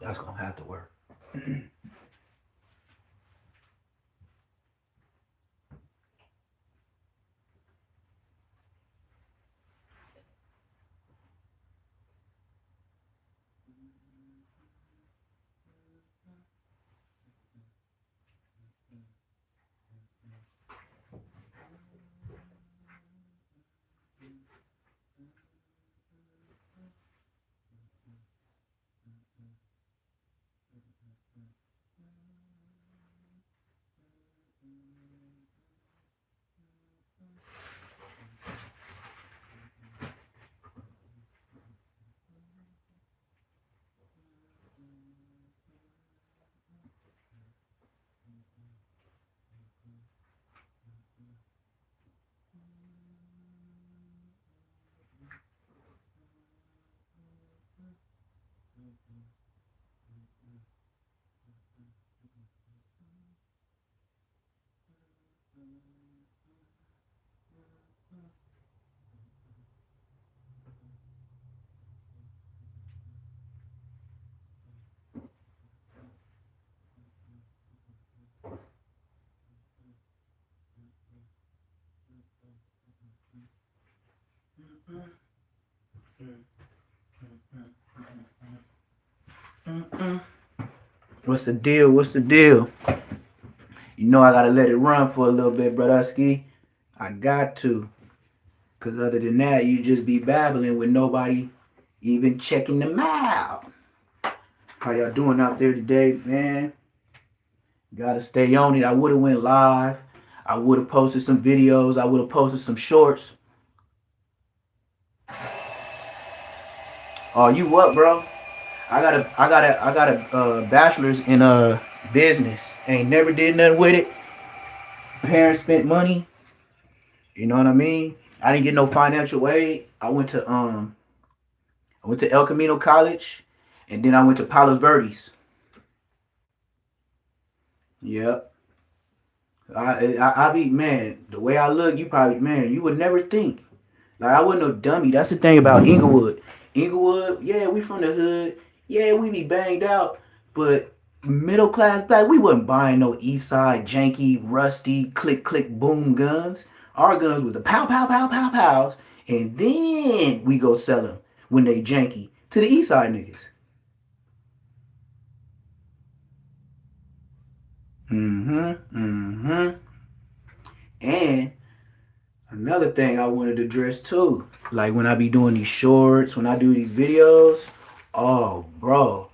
That's gonna have to work. What's the deal? What's the deal? You know I gotta let it run for a little bit, Brodusky. I got to. Cause other than that, you just be babbling with nobody even checking them out. How y'all doing out there today, man? Gotta stay on it. I would have went live. I would have posted some videos. I would have posted some shorts. Oh, you what, bro? I got a bachelor's in business. Ain't never did nothing with it. Parents spent money. You know what I mean? I didn't get no financial aid. I went to El Camino College, and then I went to Palos Verdes. Yep. I be man. The way I look, you probably man. You would never think. Like I wasn't no dummy. That's the thing about Inglewood. Inglewood, yeah, we from the hood. Yeah, we be banged out, but middle class black, we wasn't buying no East Side janky, rusty, click click boom guns. Our guns was the pow pow pow pow pows, and then we go sell them when they janky to the East Side niggas. Mm-hmm. Mm-hmm. And another thing I wanted to address too, like when I be doing these shorts, when I do these videos, oh, bro,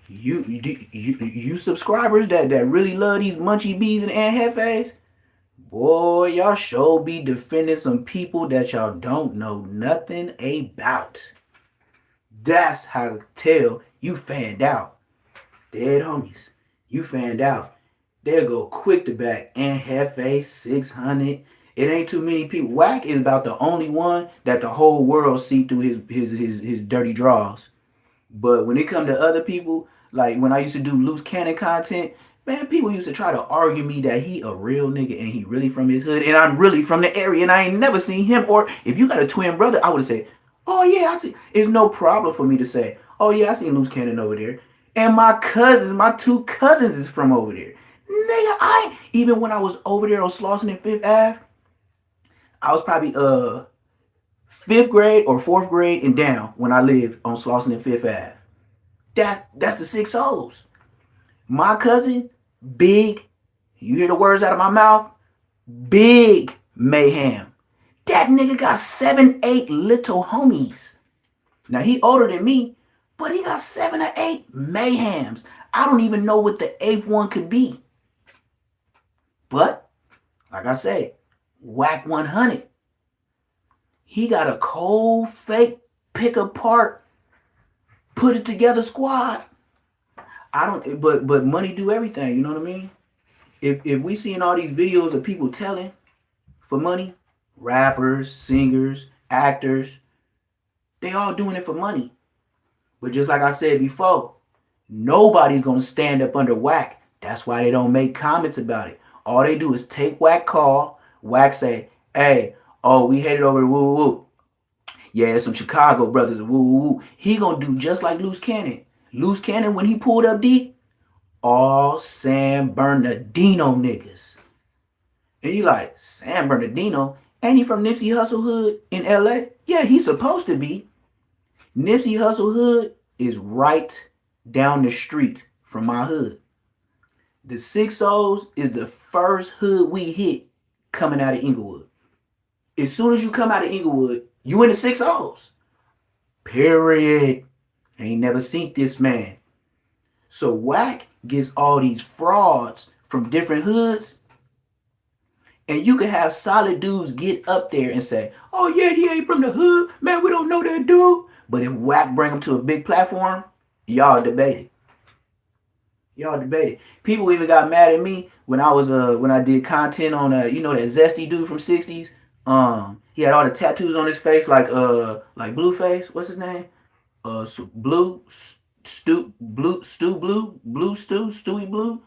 you subscribers that really love these munchie bees and hefes, boy, y'all sure be defending some people that y'all don't know nothing about. That's how to tell you fanned out. Dead homies, you fanned out. They'll go quick to back and Hefe 600. It ain't too many people. Whack is about the only one that the whole world see through his dirty draws. But when it come to other people, like when I used to do loose cannon content, man, people used to try to argue me that he a real nigga and he really from his hood and I'm really from the area and I ain't never seen him. Or if you got a twin brother, I would say, oh yeah, I see. It's no problem for me to say, oh yeah, I seen loose cannon over there. And my two cousins is from over there. Nigga, even when I was over there on Slauson and Fifth Ave, I was probably fifth grade or fourth grade and down when I lived on Slauson and Fifth Ave. That's the six O's. My cousin, big, you hear the words out of my mouth? Big mayhem. That nigga got 7, 8 little homies. Now he older than me, but he got 7 or 8 mayhems. I don't even know what the eighth one could be. But Like I said, Whack 100. He got a cold fake pick apart, put it together squad. I don't, but money do everything. You know what I mean? If we seeing all these videos of people telling for money, rappers, singers, actors, they all doing it for money. But just like I said before, nobody's gonna stand up under Whack. That's why they don't make comments about it. All they do is take Whack call. Whack say, "Hey, oh, we headed over to woo woo. Yeah, it's some Chicago brothers. Woo woo woo." He gonna do just like Loose Cannon. Loose Cannon when he pulled up deep, all San Bernardino niggas. And you like, San Bernardino? Ain't he from Nipsey Hussle Hood in LA? Yeah, he's supposed to be. Nipsey Hussle Hood is right down the street from my hood. The 6 is the first hood we hit coming out of Inglewood. As soon as you come out of Inglewood, you in the 6 Period. I ain't never seen this man. So Whack gets all these frauds from different hoods. And you can have solid dudes get up there and say, "Oh yeah, he ain't from the hood. Man, we don't know that dude." But if Whack bring him to a big platform, y'all debate it. Y'all debate it. People even got mad at me when I did content on you know that zesty dude from '60s. He had all the tattoos on his face like Blueface. What's his name? Blue Stu Blue Stu Blue Blue Stu Stewie Blue.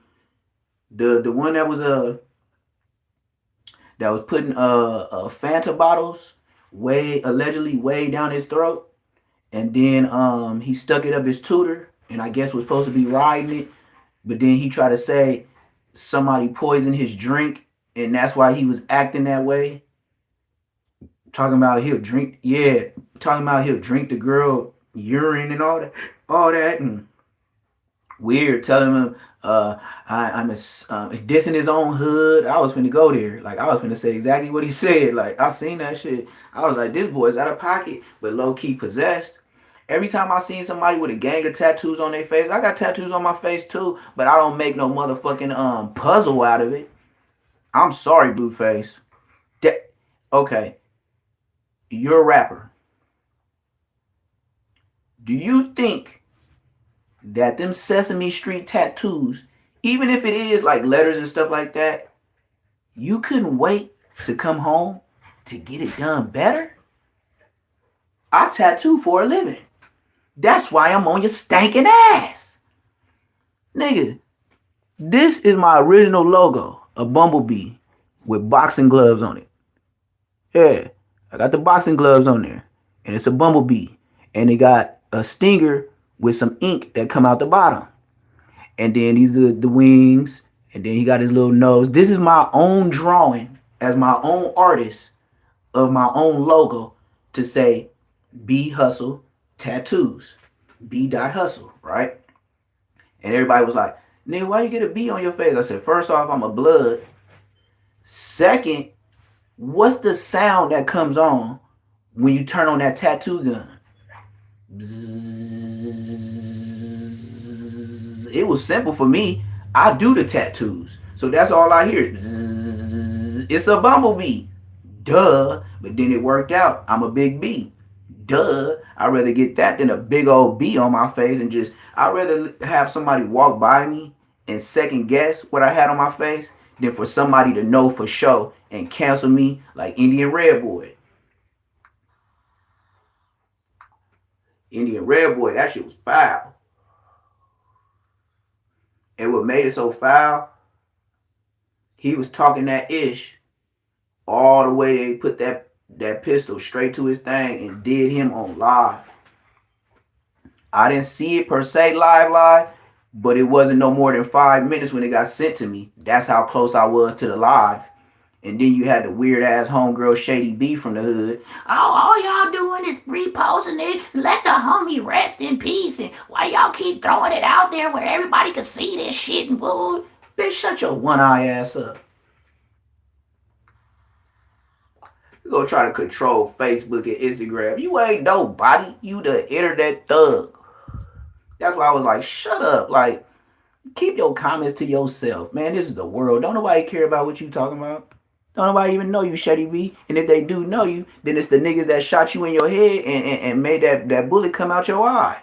The one that was putting Fanta bottles allegedly way down his throat, and then he stuck it up his tutor, and I guess was supposed to be riding it, but then he tried to say somebody poisoned his drink, and that's why he was acting that way. Talking about he'll drink, yeah, talking about he'll drink the girl urine and all that, and weird, telling him I'm dissing his own hood. I was finna go there. Like, I was finna say exactly what he said. Like, I seen that shit. I was like, this boy's out of pocket, but low key possessed. Every time I seen somebody with a gang of tattoos on their face, I got tattoos on my face too, but I don't make no motherfucking puzzle out of it. I'm sorry, Blueface. Okay, you're a rapper. Do you think that them Sesame Street tattoos, even if it is like letters and stuff like that, you couldn't wait to come home to get it done better? I tattoo for a living. That's why I'm on your stankin' ass. Nigga, this is my original logo, a bumblebee with boxing gloves on it. Yeah, I got the boxing gloves on there, and it's a bumblebee, and it got a stinger with some ink that come out the bottom, and then these are the wings, and then he got his little nose. This is my own drawing as my own artist of my own logo to say B Hustle Tattoos, B. Hustle, right? And everybody was like, "Nigga, why you get a B on your face?" I said, first off, I'm a blood. Second, what's the sound that comes on when you turn on that tattoo gun? Bzzz. It was simple for me. I do the tattoos, so that's all I hear. Bzzz. It's a bumblebee. Duh. But then it worked out. I'm a big B. Duh. I'd rather get that than a big old B on my face, and I'd rather have somebody walk by me and second guess what I had on my face than for somebody to know for sure and cancel me like Indian Red Boy. Indian Red Boy, that shit was foul. And what made it so foul, he was talking that ish all the way they put that pistol straight to his thing and did him on live. I didn't see it per se live, but it wasn't no more than 5 minutes when it got sent to me. That's how close I was to the live. And then you had the weird ass homegirl Shady B from the hood. "Oh, all y'all doing is reposting it. Let the homie rest in peace. And why y'all keep throwing it out there where everybody can see this shit?" And bull. Bitch, shut your one eye ass up. You gonna try to control Facebook and Instagram. You ain't nobody. You the internet thug. That's why I was like, shut up. Like, keep your comments to yourself. Man, this is the world. Don't nobody care about what you talking about. Don't nobody even know you, Shady B. And if they do know you, then it's the niggas that shot you in your head and made that bullet come out your eye.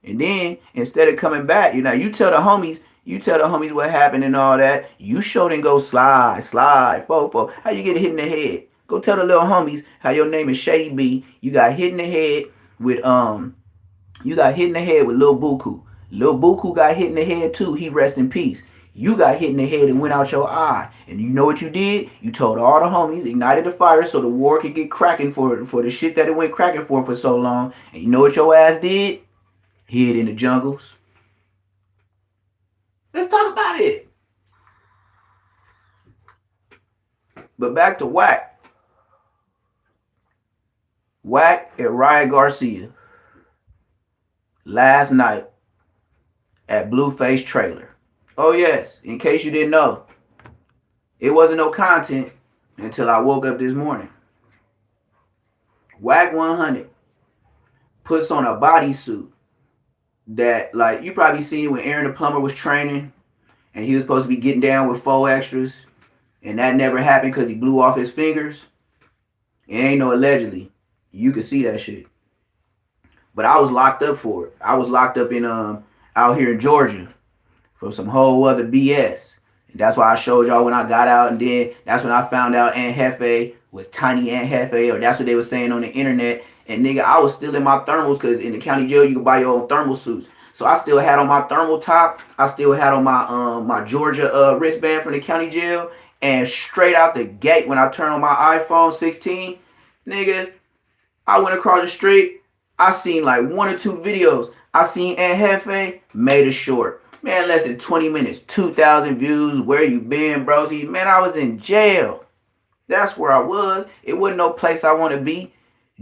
And then instead of coming back, you tell the homies what happened and all that. You show them go slide, fofo. How you get hit in the head? Go tell the little homies how your name is Shady B. You got hit in the head with you got hit in the head with Lil Buku. Lil Buku got hit in the head too. He rest in peace. You got hit in the head and went out your eye. And you know what you did? You told all the homies, ignited the fire so the war could get cracking for the shit that it went cracking for so long. And you know what your ass did? Hid in the jungles. Let's talk about it. But back to Whack. Whack at Riot Garcia last night at Blueface trailer. Oh yes, in case you didn't know, it wasn't no content until I woke up this morning. Whack 100 puts on a bodysuit that, like, you probably seen when Aaron the Plumber was training and he was supposed to be getting down with 4 extras and that never happened because he blew off his fingers. It ain't no allegedly. You could see that shit. But I was locked up for it. I was locked up in out here in Georgia for some whole other BS. And that's why I showed y'all when I got out, and then that's when I found out Aunt Hefe was Tiny Aunt Hefe, or that's what they were saying on the internet. And nigga, I was still in my thermals because in the county jail you can buy your own thermal suits. So I still had on my thermal top. I still had on my my Georgia wristband from the county jail. And straight out the gate when I turned on my iPhone 16, nigga, I went across the street. I seen like 1 or 2 videos. I seen Aunt Hefe made a short. Man, less than 20 minutes, 2,000 views. Where you been, bro? See, man, I was in jail. That's where I was. It wasn't no place I want to be.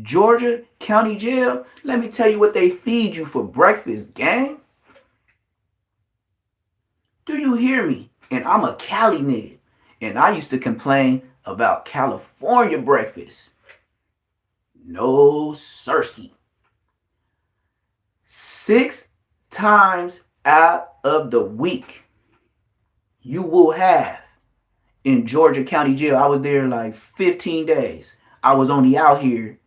Georgia County Jail. Let me tell you what they feed you for breakfast, gang. Do you hear me? And I'm a Cali nigga. And I used to complain about California breakfast. No sirski. 6 times out of the week you will have in Georgia County Jail. I was there like 15 days. I was only out here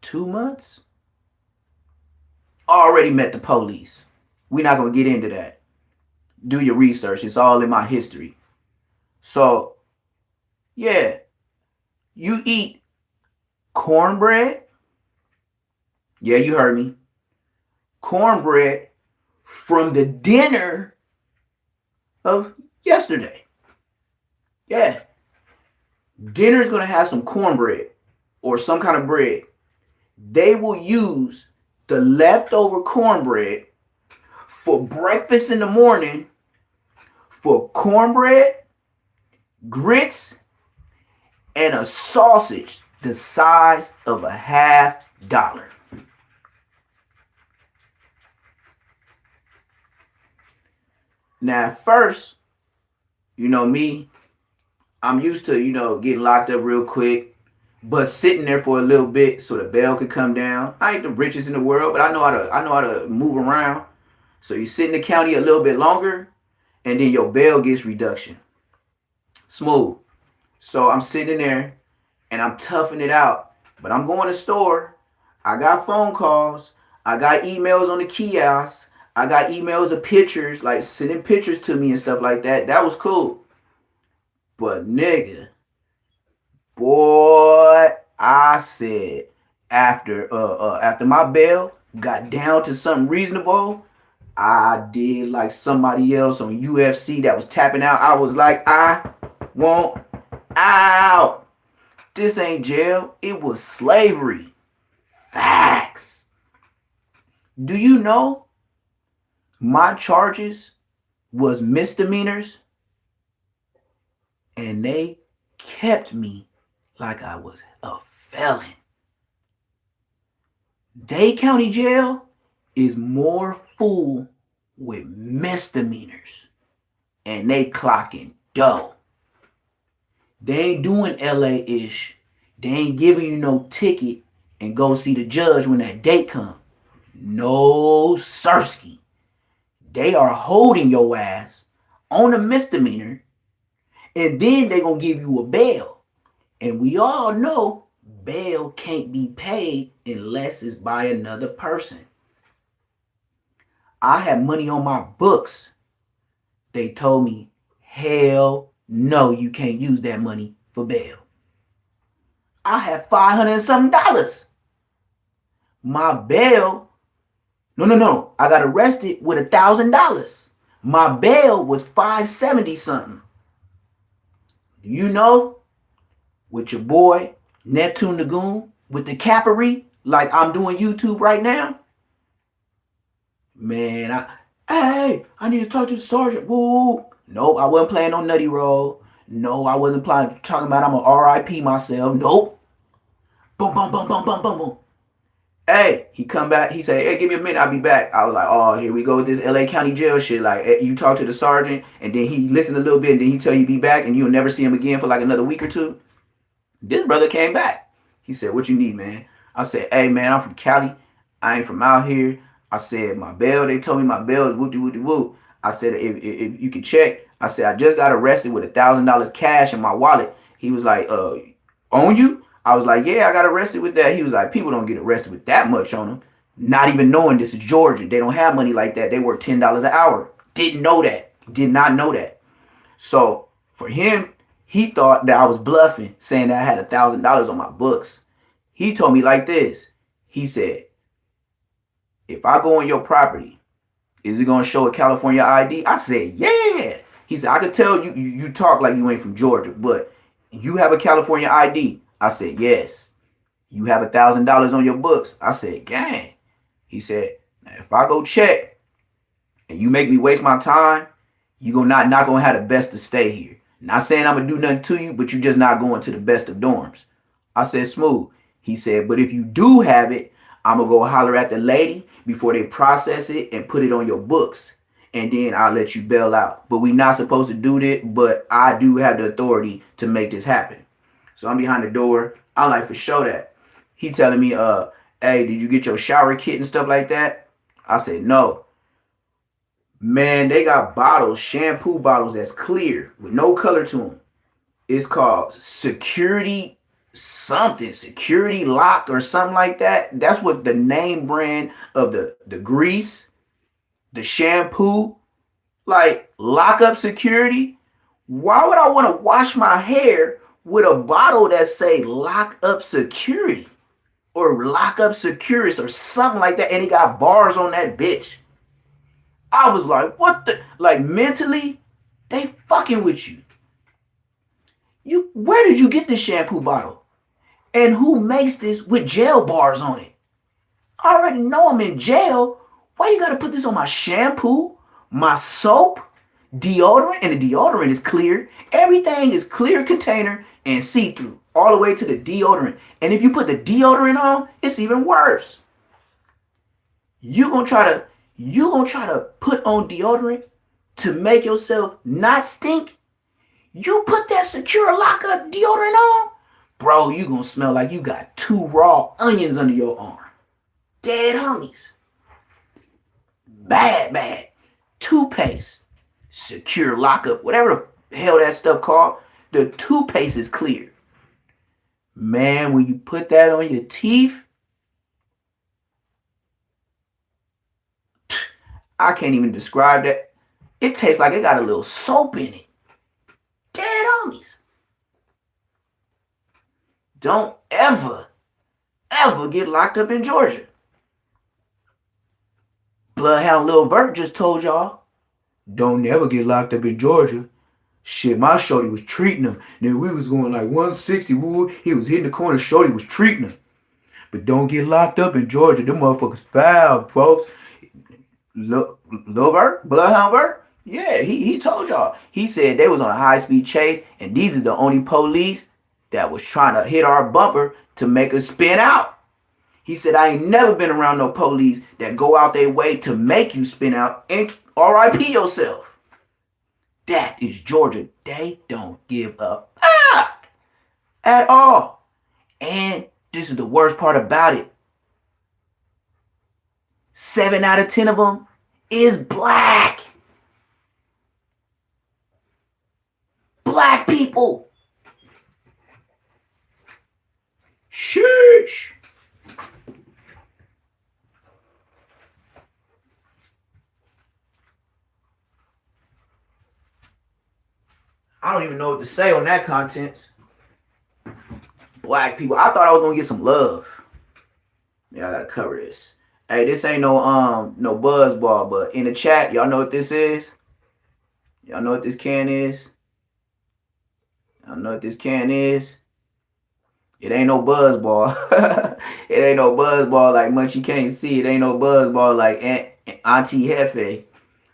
2 months. Already met the police. We're not going to get into that. Do your research. It's all in my history. So, yeah. You eat cornbread. Yeah, you heard me. Cornbread from the dinner of yesterday. Yeah. Dinner is going to have some cornbread or some kind of bread. They will use the leftover cornbread for breakfast in the morning for cornbread, grits, and a sausage the size of a $50. Now, at first, you know me, I'm used to, getting locked up real quick, but sitting there for a little bit so the bail could come down. I ain't the richest in the world, but I know how to move around. So you sit in the county a little bit longer, and then your bail gets reduction. Smooth. So I'm sitting there, and I'm toughing it out. But I'm going to the store. I got phone calls. I got emails on the kiosk. I got emails of pictures, like sending pictures to me and stuff like that. That was cool. But nigga, boy, I said after my bail got down to something reasonable, I did like somebody else on UFC that was tapping out. I was like, I want out. This ain't jail. It was slavery. Facts. Do you know my charges was misdemeanors? And they kept me like I was a felon. Dade County Jail is more full with misdemeanors. And they clocking dough. They ain't doing LA-ish. They ain't giving you no ticket and go see the judge when that date come. No sirski. They are holding your ass on a misdemeanor, and then they're going to give you a bail. And we all know bail can't be paid unless it's by another person. I had money on my books. They told me, hell no, you can't use that money for bail. I had $500 and something dollars. My bail, no. I got arrested with $1,000. My bail was $570 something. You know, with your boy Neptune Lagoon, with the capery, like I'm doing YouTube right now. Man, I need to talk to the sergeant. Woo. Nope, I wasn't playing no nutty role. No, I wasn't talking about I'm a RIP myself. Nope. Boom, boom, boom, boom, boom, boom, boom. Hey, he come back. He said, hey, give me a minute. I'll be back. I was like, oh, here we go with this LA County jail shit. Like, you talk to the sergeant, and then he listened a little bit, and then he tell you be back, and you'll never see him again for like another week or two. This brother came back. He said, what you need, man? I said, hey, man, I'm from Cali. I ain't from out here. I said, my bail, they told me my bail is whoop-de-whoop-de-whoop. I said, if you can check. I said, I just got arrested with $1,000 cash in my wallet. He was like, on you? I was like, yeah, I got arrested with that. He was like, people don't get arrested with that much on them. Not even knowing this is Georgia. They don't have money like that. They work $10 an hour. Didn't know that. Did not know that. So for him, he thought that I was bluffing, saying that I had $1,000 on my books. He told me like this. He said, if I go on your property, is it going to show a California ID? I said, yeah. He said, I could tell you talk like you ain't from Georgia, but you have a California ID. I said, yes. You have $1,000 on your books. I said, gang. He said, now if I go check and you make me waste my time, you not gonna have the best to stay here. Not saying I'm gonna do nothing to you, but you just not going to the best of dorms. I said, smooth. He said, but if you do have it, I'm gonna go holler at the lady before they process it and put it on your books. And then I'll let you bail out. But we not supposed to do that, but I do have the authority to make this happen. So I'm behind the door. I'm like, for sure that. He telling me, hey, did you get your shower kit and stuff like that? I said, no. Man, they got bottles, shampoo bottles that's clear with no color to them. It's called security something, security lock or something like that. That's what the name brand of the grease, the shampoo, like lock up security. Why would I want to wash my hair with a bottle that say lock up security or lock up securus or something like that, and it got bars on that bitch? I was like, what the, like mentally, they fucking with you. Where did you get this shampoo bottle? And who makes this with jail bars on it? I already know I'm in jail. Why you gotta put this on my shampoo, my soap, deodorant? And the deodorant is clear. Everything is clear container and see-through all the way to the deodorant. And if you put the deodorant on, it's even worse. You gonna try to put on deodorant to make yourself not stink? You put that secure lockup deodorant on, bro, you gonna smell like you got 2 raw onions under your arm. Dead homies. Bad. Toothpaste, secure lockup, whatever the hell that stuff called. The toothpaste is clear. Man, when you put that on your teeth, I can't even describe that. It tastes like it got a little soap in it. Dead homies. Don't ever get locked up in Georgia. Bloodhound Lil Vert just told y'all, don't never get locked up in Georgia. Shit, my shorty was treating him. Then we was going like 160. Woo. He was hitting the corner. Shorty was treating him. But don't get locked up in Georgia. Them motherfuckers foul, folks. Lil Vert? Bloodhound Vert? Yeah, he told y'all. He said they was on a high-speed chase, and these are the only police that was trying to hit our bumper to make us spin out. He said, I ain't never been around no police that go out their way to make you spin out and RIP yourself. That is Georgia. They don't give a fuck at all. And this is the worst part about it. 7 out of 10 of them is black. black people. Sheesh. I don't even know what to say on that content. Black people. I thought I was gonna get some love. Yeah, I gotta cover this. Hey, this ain't no buzzball, but in the chat, y'all know what this is? Y'all know what this can is? Y'all know what this can is? It ain't no buzzball. It ain't no buzzball like Munchie can't see. It ain't no buzzball like Auntie Jefe.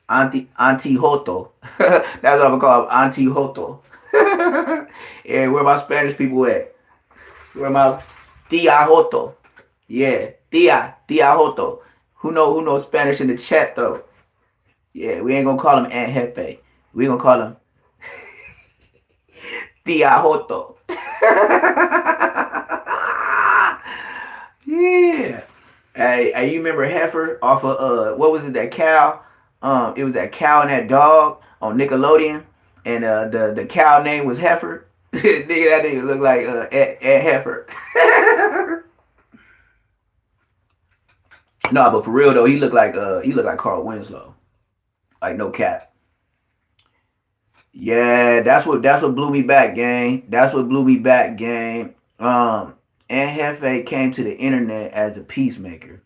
Auntie Hoto. That's what I'm gonna call Auntie Hoto. Yeah, where my Spanish people at? Where my Tia Hoto? Yeah, Tia Hoto. Who knows Spanish in the chat though? Yeah, we ain't gonna call him Aunt Jefe. We gonna call him Tia Hoto. Yeah. Hey, you remember Heifer off of what was it, that cow? It was that cow and that dog on Nickelodeon, and the cow name was Heifer. Nigga, that nigga look like Aunt Heifer. No, but for real though, he looked like Carl Winslow. Like no cap. Yeah, that's what blew me back, gang. That's what blew me back, gang. And Hefe came to the internet as a peacemaker.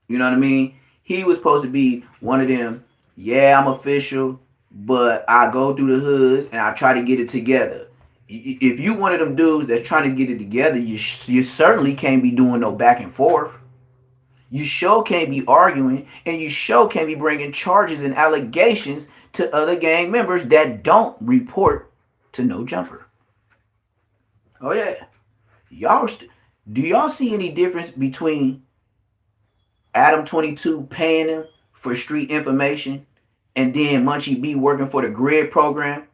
You know what I mean? He was supposed to be one of them. Yeah, I'm official, but I go through the hoods and I try to get it together. If you one of them dudes that's trying to get it together, you certainly can't be doing no back and forth. You sure can't be arguing, and you sure can't be bringing charges and allegations to other gang members that don't report to No Jumper. Oh yeah, do y'all see any difference between Adam 22 paying him for street information, and then Munchie B working for the grid program,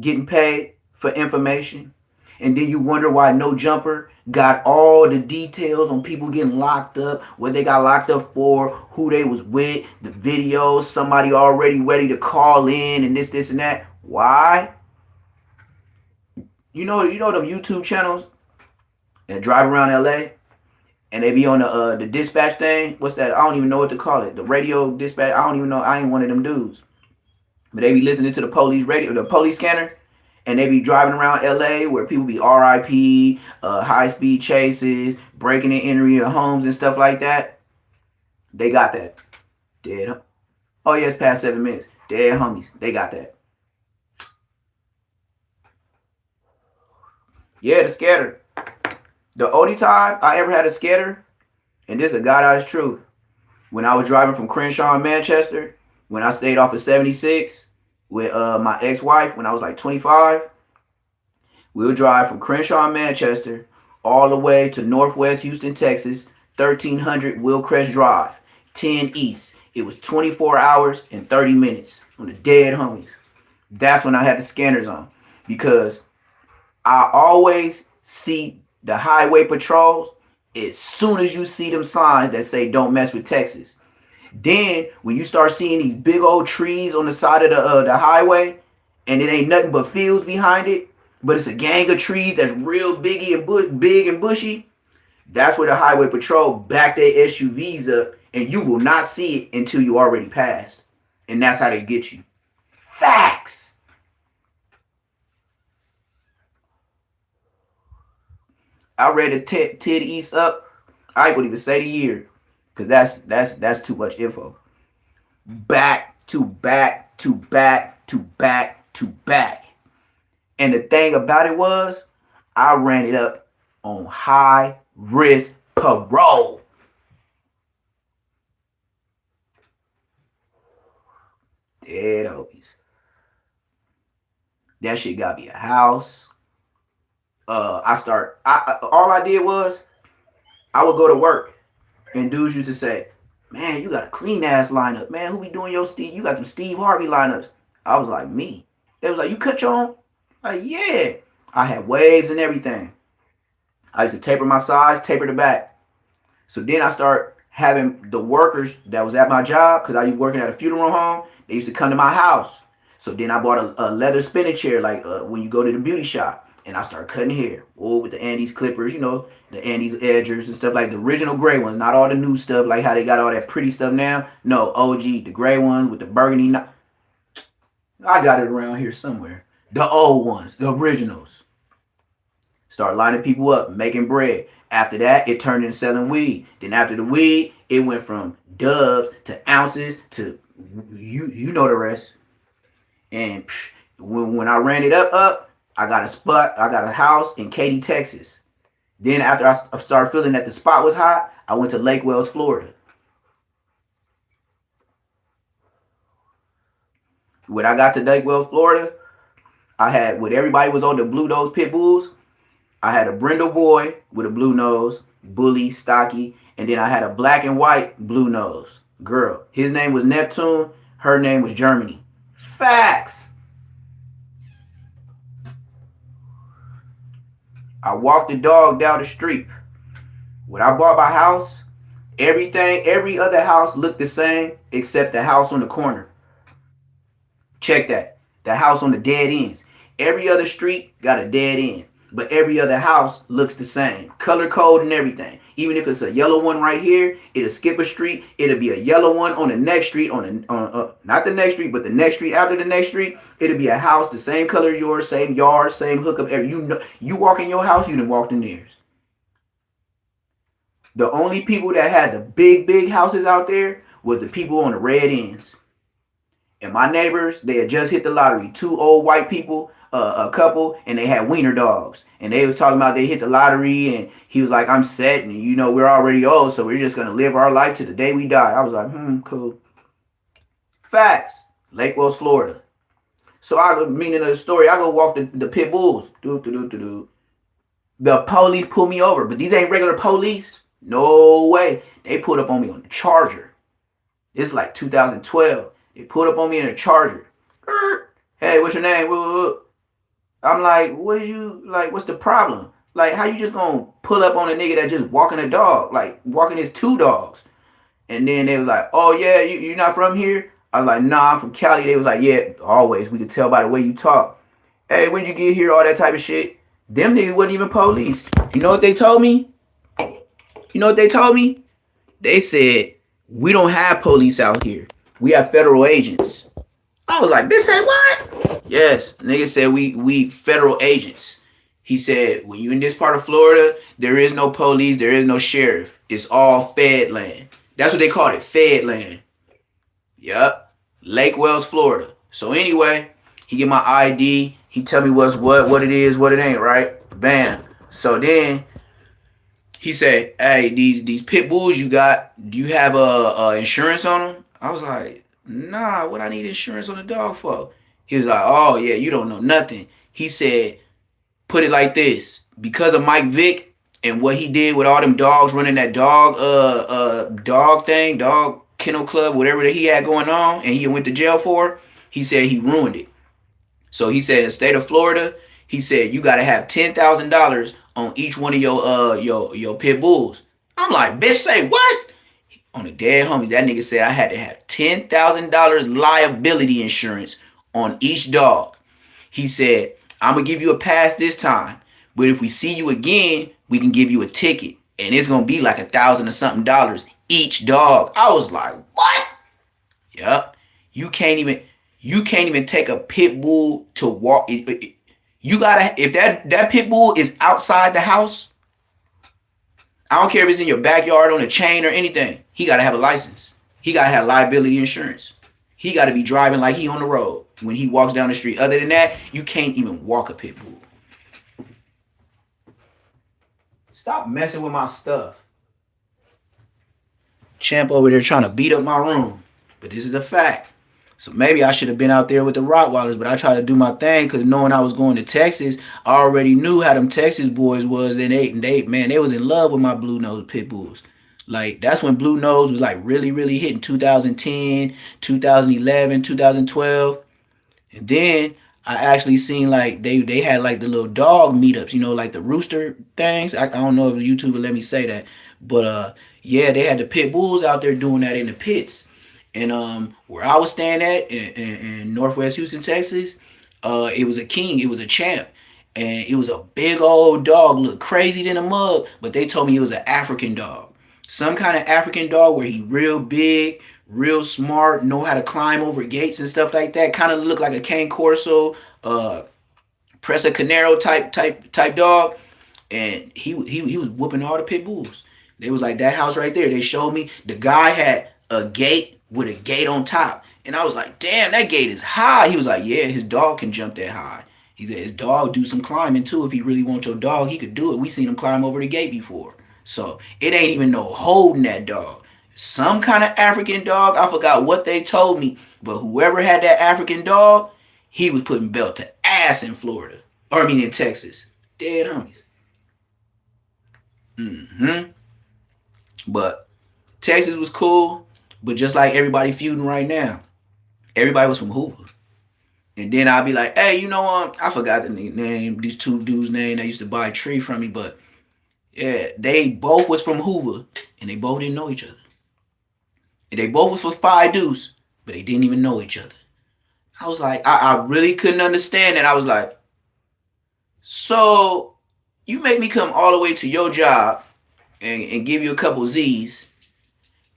getting paid for information? And then you wonder why No Jumper got all the details on people getting locked up, what they got locked up for, who they was with, the videos, somebody already ready to call in, and this, and that. Why? You know them YouTube channels that drive around LA and they be on the dispatch thing. What's that? I don't even know what to call it. The radio dispatch. I don't even know. I ain't one of them dudes. But they be listening to the police radio, the police scanner, and they be driving around LA where people be RIP, high speed chases, breaking and entering your homes and stuff like that. They got that. Dead. Oh yeah, it's past 7 minutes. Dead homies. They got that. Yeah, the scatter. The only time I ever had a scatter, and this is a God-honest truth, when I was driving from Crenshaw in Manchester, when I stayed off of 76 with my ex-wife when I was like 25, we would drive from Crenshaw in Manchester all the way to Northwest Houston, Texas, 1300 Willcrest Drive, 10 East. It was 24 hours and 30 minutes on the dead homies. That's when I had the scanners on, because I always see the highway patrols as soon as you see them signs that say don't mess with Texas. Then when you start seeing these big old trees on the side of the highway, and it ain't nothing but fields behind it, but it's a gang of trees that's real big and bushy, that's where the highway patrol back their SUVs up, and you will not see it until you already passed. And that's how they get you. Facts. I read the Tid East up. I wouldn't even say the year, because that's too much info. Back to back to back to back to back. And the thing about it was, I ran it up on high risk parole. Dead homies. That shit got me a house. All I did was I would go to work, and dudes used to say, "Man, you got a clean ass lineup, man. Who be doing your Steve? You got them Steve Harvey lineups." I was like, "Me." They was like, "You cut your own?" Like, yeah. I had waves and everything. I used to taper my sides, taper the back. So then I start having the workers that was at my job, because I was working at a funeral home. They used to come to my house. So then I bought a leather spinning chair, like when you go to the beauty shop, and I started cutting hair. Oh, with the Andes clippers, the Andes edgers and stuff, like the original gray ones, not all the new stuff, like how they got all that pretty stuff now. No, OG, the gray ones with the burgundy. I got it around here somewhere. The old ones, the originals. Start lining people up, making bread. After that, it turned into selling weed. Then after the weed, it went from dubs to ounces to you know the rest. And when I ran it up, I got a spot. I got a house in Katy, Texas. Then after I started feeling that the spot was hot, I went to Lake Wales, Florida. When I got to Lake Wales, Florida, I had what everybody was on the blue nose pit bulls. I had a brindle boy with a blue nose, bully, stocky, and then I had a black and white blue nose girl. His name was Neptune. Her name was Germany. Facts. I walked the dog down the street. When I bought my house, every other house looked the same except the house on the corner. Check that. The house on the dead ends. Every other street got a dead end, but every other house looks the same. Color code and everything. Even if it's a yellow one right here, it'll skip a street. It'll be a yellow one on the next street, not the next street, but the next street after the next street. It'll be a house the same color as yours, same yard, same hookup. You walk in your house, you done walked in theirs. The only people that had the big houses out there was the people on the red ends. And my neighbors, they had just hit the lottery. Two old white people, a couple, and they had wiener dogs. And they was talking about they hit the lottery, and he was like, I'm set, and we're already old, so we're just going to live our life to the day we die. I was like, cool. Facts. Lake Wales, Florida. So meaning of the story, I go walk the pit bulls. The police pulled me over, but these ain't regular police. No way. They put up on me on the Charger. It's like 2012. They put up on me in a Charger. Hey, what's your name? I'm like, what's the problem? Like, how you just gonna pull up on a nigga that just walking a dog? Like, walking his two dogs. And then they was like, oh, yeah, you not from here? I was like, nah, I'm from Cali. They was like, yeah, always. We could tell by the way you talk. Hey, when'd you get here? All that type of shit. Them niggas wasn't even police. You know what they told me? They said, we don't have police out here. We have federal agents. I was like, this ain't what? Yes. Nigga said we federal agents. He said, when you in this part of Florida, there is no police, there is no sheriff. It's all Fed land. That's what they called it, Fed land. Yup. Lake Wales, Florida. So anyway, he get my ID. He tell me what it is, what it ain't, right? Bam. So then he said, hey, these pit bulls you got, do you have insurance on them? I was like, nah, what I need insurance on the dog for? He was like, oh, yeah, you don't know nothing. He said, put it like this. Because of Mike Vick and what he did with all them dogs running that dog kennel club, whatever that he had going on, and he went to jail for, he said he ruined it. So he said in the state of Florida, he said you got to have $10,000 on each one of your pit bulls. I'm like, bitch, say what? On the dead homies, that nigga said I had to have $10,000 liability insurance on each dog. He said, I'm going to give you a pass this time, but if we see you again, we can give you a ticket, and it's going to be like $1,000 or something each dog. I was like, what? Yep. You can't even take a pit bull to walk. You gotta, if that pit bull is outside the house, I don't care if it's in your backyard on a chain or anything, he gotta have a license. He gotta have liability insurance. He gotta be driving like he on the road when he walks down the street. Other than that, you can't even walk a pit bull. Stop messing with my stuff. Champ over there trying to beat up my room. But this is a fact. So maybe I should have been out there with the Rottweilers, but I tried to do my thing because knowing I was going to Texas, I already knew how them Texas boys was. Then they was in love with my blue nose pit bulls. Like, that's when blue nose was like really, really hitting 2010, 2011, 2012. And then I actually seen like they had like the little dog meetups, like the rooster things. I don't know if YouTube will let me say that. But yeah, they had the pit bulls out there doing that in the pits. And where I was staying at in Northwest Houston, Texas, it was a king, it was a champ, and it was a big old dog, looked crazy than a mug. But they told me it was an African dog, some kind of African dog where he real big, real smart, know how to climb over gates and stuff like that. Kind of looked like a Cane Corso, Presa Canero type dog, and he was whooping all the pit bulls. They was like that house right there. They showed me the guy had a gate with a gate on top, and I was like, damn, that gate is high. He was like, yeah, his dog can jump that high. He said his dog do some climbing too. If he really wants your dog, he could do it. We seen him climb over the gate before. So it ain't even no holding that dog. Some kind of African dog. I forgot what they told me, but whoever had that African dog, he was putting belt to ass in Florida. Or I mean in Texas. Dead homies. Mm-hmm. But Texas was cool, but just like everybody feuding right now, everybody was from Hoover. And then I'll be like, hey, you know what? I forgot the name, these two dudes' name that used to buy a tree from me, but yeah, they both was from Hoover, and they both didn't know each other. And they both was for Five Deuce, but they didn't even know each other. I was like, I really couldn't understand it. I was like, so you make me come all the way to your job and give you a couple Z's,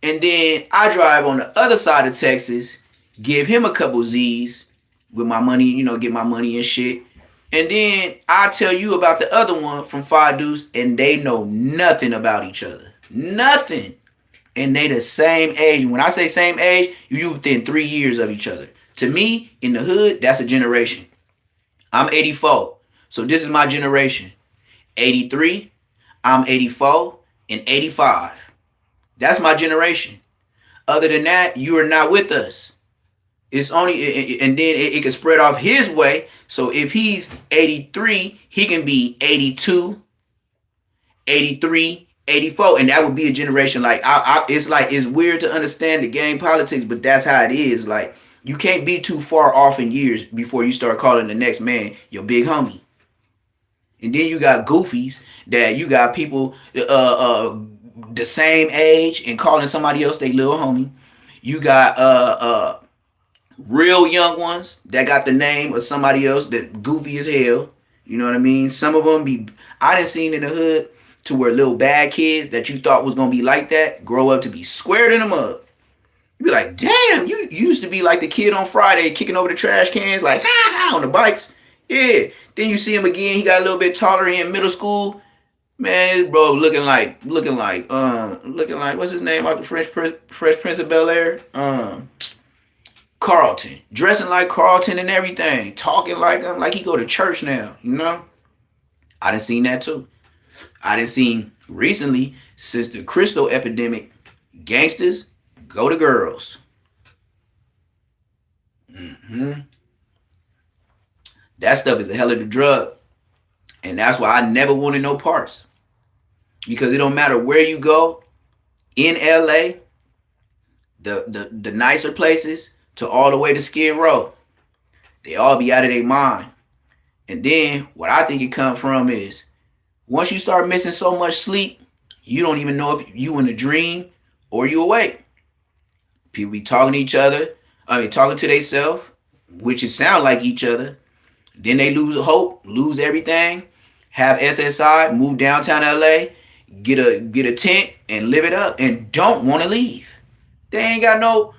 and then I drive on the other side of Texas, give him a couple Z's with my money, get my money and shit. And then I tell you about the other one from Five Deuce, and they know nothing about each other. Nothing. And they the same age. When I say same age, you within 3 years of each other. To me, in the hood, that's a generation. I'm 84. So this is my generation. 83, I'm 84, and 85. That's my generation. Other than that, you are not with us. It's only, and then it can spread off his way. So if he's 83, he can be 82, 83, 84, and that would be a generation. Like it's weird to understand the game politics, but that's how it is. Like you can't be too far off in years before you start calling the next man your big homie. And then you got goofies that you got people the same age and calling somebody else they little homie. You got real young ones that got the name of somebody else that goofy as hell. You know what I mean? Some of them be, I done seen in the hood to where little bad kids that you thought was going to be like that grow up to be squared in the mud. You be like, damn, you used to be like the kid on Friday kicking over the trash cans like, ha ha, on the bikes. Yeah. Then you see him again. He got a little bit taller in middle school. Man, bro, looking like, what's his name out the Fresh Prince of Bel-Air? Carlton, dressing like Carlton and everything, talking like him, like he go to church now. I done seen that too. I done seen recently since the crystal epidemic, gangsters go to girls. That stuff is a hell of a drug, and that's why I never wanted no parts, because it don't matter where you go in LA, the nicer places to all the way to Skid Row, they all be out of their mind. And then what I think it come from is once you start missing so much sleep, you don't even know if you in a dream or you awake. People be talking to each other, talking to themselves, which it sound like each other. Then they lose hope, lose everything, have SSI, move downtown LA, get a tent and live it up, and don't want to leave. They ain't got no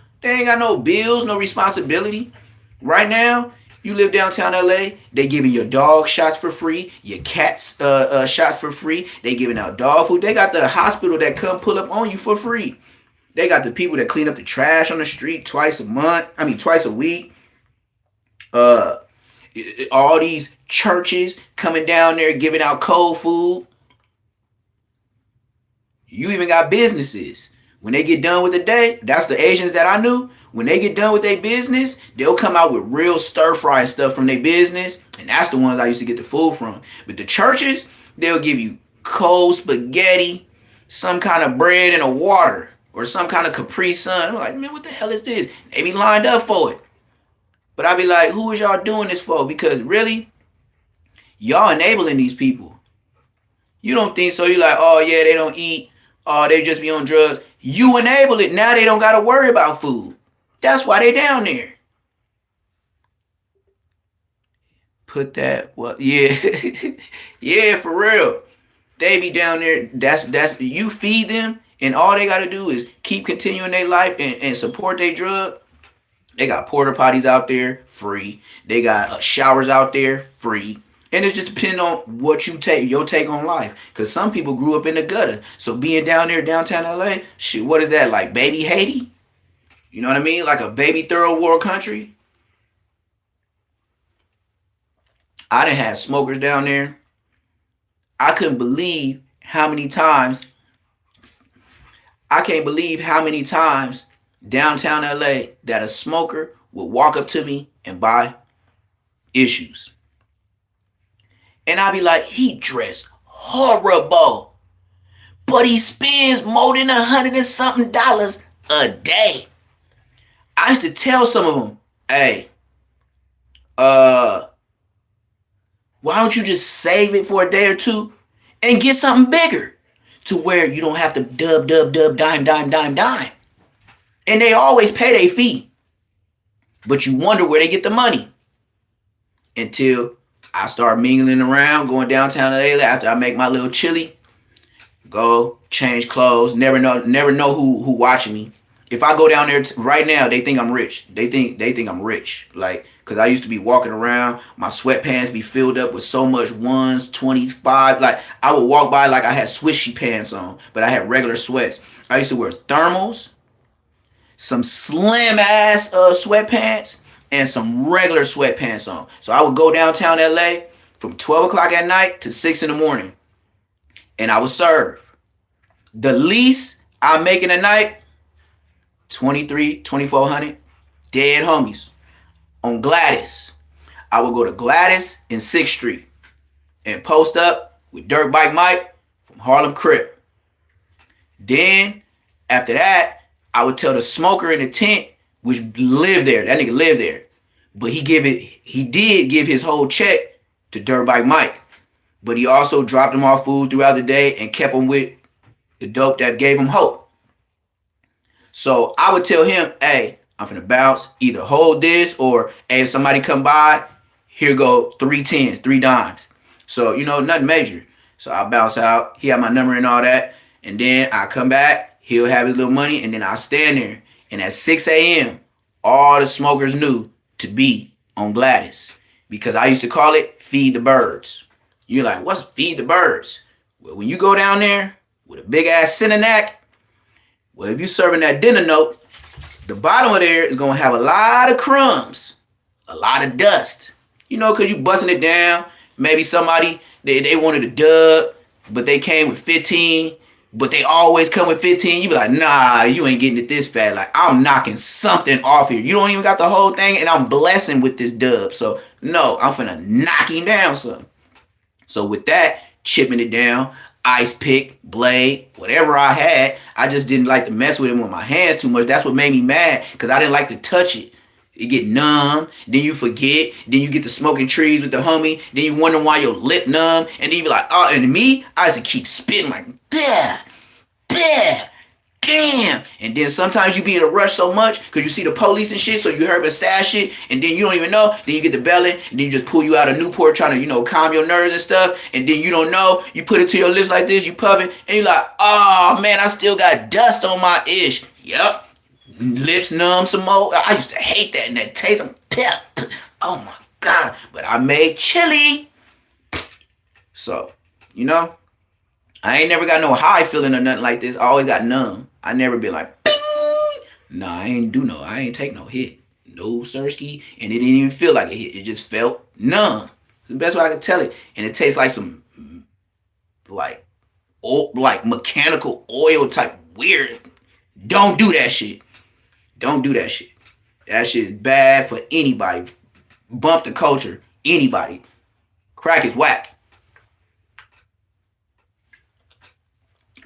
bills, no responsibility. Right now, you live downtown LA, they giving your dog shots for free, your cats shots for free. They giving out dog food. They got the hospital that come pull up on you for free. They got the people that clean up the trash on the street twice a week. All these churches coming down there giving out cold food. You even got businesses. When they get done with the day, that's the Asians that I knew. When they get done with their business, they'll come out with real stir-fry stuff from their business. And that's the ones I used to get the food from. But the churches, they'll give you cold spaghetti, some kind of bread and a water, or some kind of Capri Sun. I'm like, man, what the hell is this? They be lined up for it. But I be like, who is y'all doing this for? Because really, y'all enabling these people. You don't think so? You're like, oh yeah, they don't eat. Oh, they just be on drugs. You enable it. Now they don't got to worry about food. That's why they down there. Put that, well, yeah. Yeah, for real. They be down there. That's you feed them, and all they gotta do is keep continuing their life and support their drug. They got porta potties out there free. They got showers out there free. And it just depends on what you take, your take on life. Because some people grew up in the gutter. So being down there, downtown LA, shit, what is that, like baby Haiti? You know what I mean? Like a baby third world country. I done had smokers down there. I couldn't believe how many times, I can't believe how many times downtown LA that a smoker would walk up to me and buy issues. And I'd be like, he dressed horrible, but he spends more than $100 and something a day. I used to tell some of them, hey, uh, why don't you just save it for a day or two and get something bigger to where you don't have to dub, dime. And they always pay their fee. But you wonder where they get the money. Until I start mingling around, going downtown LA after I make my little chili. Go, change clothes, never know who watching me. If I go down there right now, they think I'm rich. They think I'm rich. Like, cause I used to be walking around, my sweatpants be filled up with so much ones, 25. Like I would walk by like I had swishy pants on, but I had regular sweats. I used to wear thermals, some slim ass sweatpants, and some regular sweatpants on. So I would go downtown LA from 12 o'clock at night to 6 in the morning. And I would serve. The least I make in a night, 2400 dead homies. On Gladys, I would go to Gladys and 6th Street and post up with Dirt Bike Mike from Harlem Crip. Then, after that, I would tell the smoker in the tent, which lived there, that nigga lived there, but he did give his whole check to Dirt Bike Mike. But he also dropped him off food throughout the day and kept him with the dope that gave him hope. So I would tell him, hey, I'm finna bounce. Either hold this or, hey, if somebody come by, here go 3 tens, 3 dimes. So, nothing major. So I bounce out. He had my number and all that. And then I come back. He'll have his little money. And then I stand there. And at 6 a.m., all the smokers knew to be on Gladys. Because I used to call it Feed the Birds. You're like, what's Feed the Birds? Well, when you go down there with a big ass Cinnanac, well, if you're serving that dinner note, the bottom of there is going to have a lot of crumbs, a lot of dust. Because you busting it down. Maybe somebody, they wanted a dub, but they came with 15, but they always come with 15. You be like, nah, you ain't getting it this fat. Like, I'm knocking something off here. You don't even got the whole thing, and I'm blessing with this dub. So, no, I'm finna knock him down some. So with that, chipping it down, ice pick, blade, whatever I had, I just didn't like to mess with it with my hands too much. That's what made me mad, because I didn't like to touch it. You get numb, then you forget, then you get to smoking trees with the homie, then you wonder why your lip numb, and then you be like, oh, and me, I used to keep spitting like, damn, and then sometimes you be in a rush so much because you see the police and shit, so you heard about stash shit, and then you don't even know, then you get the belly, and then you just pull you out of Newport trying to, calm your nerves and stuff, and then you don't know, you put it to your lips like this, you puffing, and you're like, oh man, I still got dust on my ish. Yep. Lips numb some more. I used to hate that, and that taste of pep. Oh my God. But I made chili. So, I ain't never got no high feeling or nothing like this. I always got numb. I never been like, bing. Nah, I ain't take no hit. No Sirski. And it didn't even feel like a hit. It just felt numb. It's the best way I can tell it. And it tastes like some, like mechanical oil type weird. Don't do that shit. Don't do that shit. That shit is bad for anybody. Bump the culture. Anybody. Crack is whack.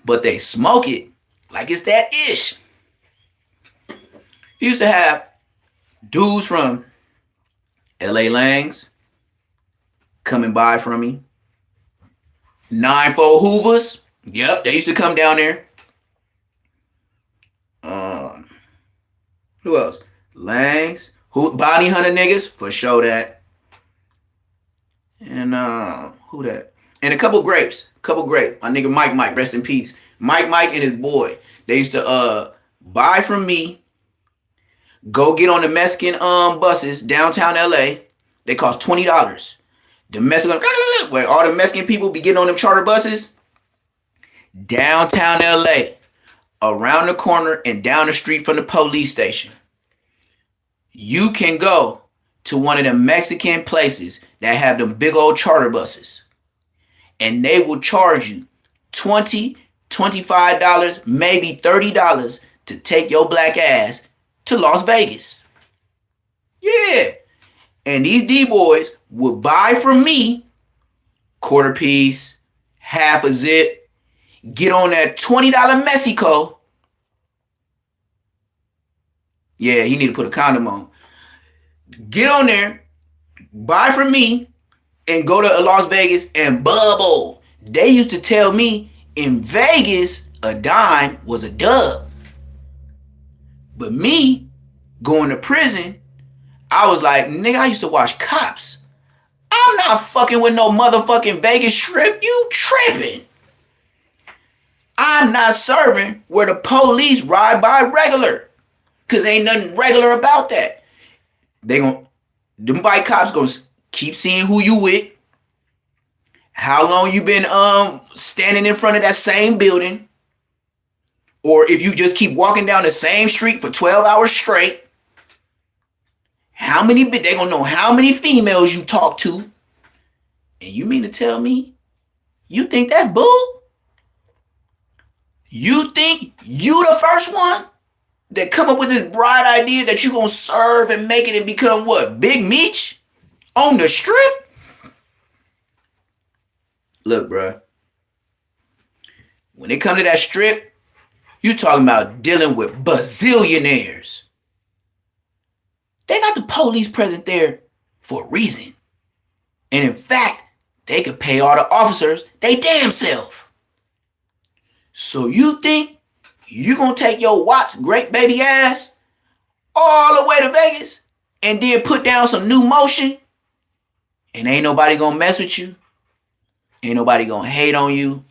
But they smoke it like it's that ish. Used to have dudes from LA Langs coming by from me. 9-4 Hoovers. Yep, they used to come down there. Who else? Langs. Who bounty hunter niggas? For sure that. And who that? And a couple grapes. Couple grape. My nigga Mike, rest in peace. Mike and his boy. They used to buy from me, go get on the Mexican buses downtown LA. They cost $20. The Mexican where all the Mexican people be getting on them charter buses. Downtown LA. Around the corner and down the street from the police station. You can go to one of the Mexican places that have them big old charter buses. And they will charge you $20, $25, maybe $30 to take your black ass to Las Vegas. Yeah. And these D-boys would buy from me quarter piece, half a zip, get on that $20 Mexico. Yeah, you need to put a condom on. Get on there, buy from me, and go to Las Vegas and bubble. They used to tell me in Vegas, a dime was a dub. But me, going to prison, I was like, nigga, I used to watch Cops. I'm not fucking with no motherfucking Vegas Strip. You tripping. I'm not serving where the police ride by regular. Because ain't nothing regular about that. Them bike cops gonna keep seeing who you with. How long you been standing in front of that same building. Or if you just keep walking down the same street for 12 hours straight. They gonna know how many females you talk to. And you mean to tell me you think that's bull? You think you the first one that come up with this bright idea that you gonna serve and make it and become what? Big Meech? On the strip? Look, bro. When it comes to that strip, you talking about dealing with bazillionaires. They got the police present there for a reason. And in fact, they could pay all the officers they damn self. So you think you gonna take your Watts great baby ass all the way to Vegas and then put down some new motion and ain't nobody gonna mess with you? Ain't nobody gonna hate on you?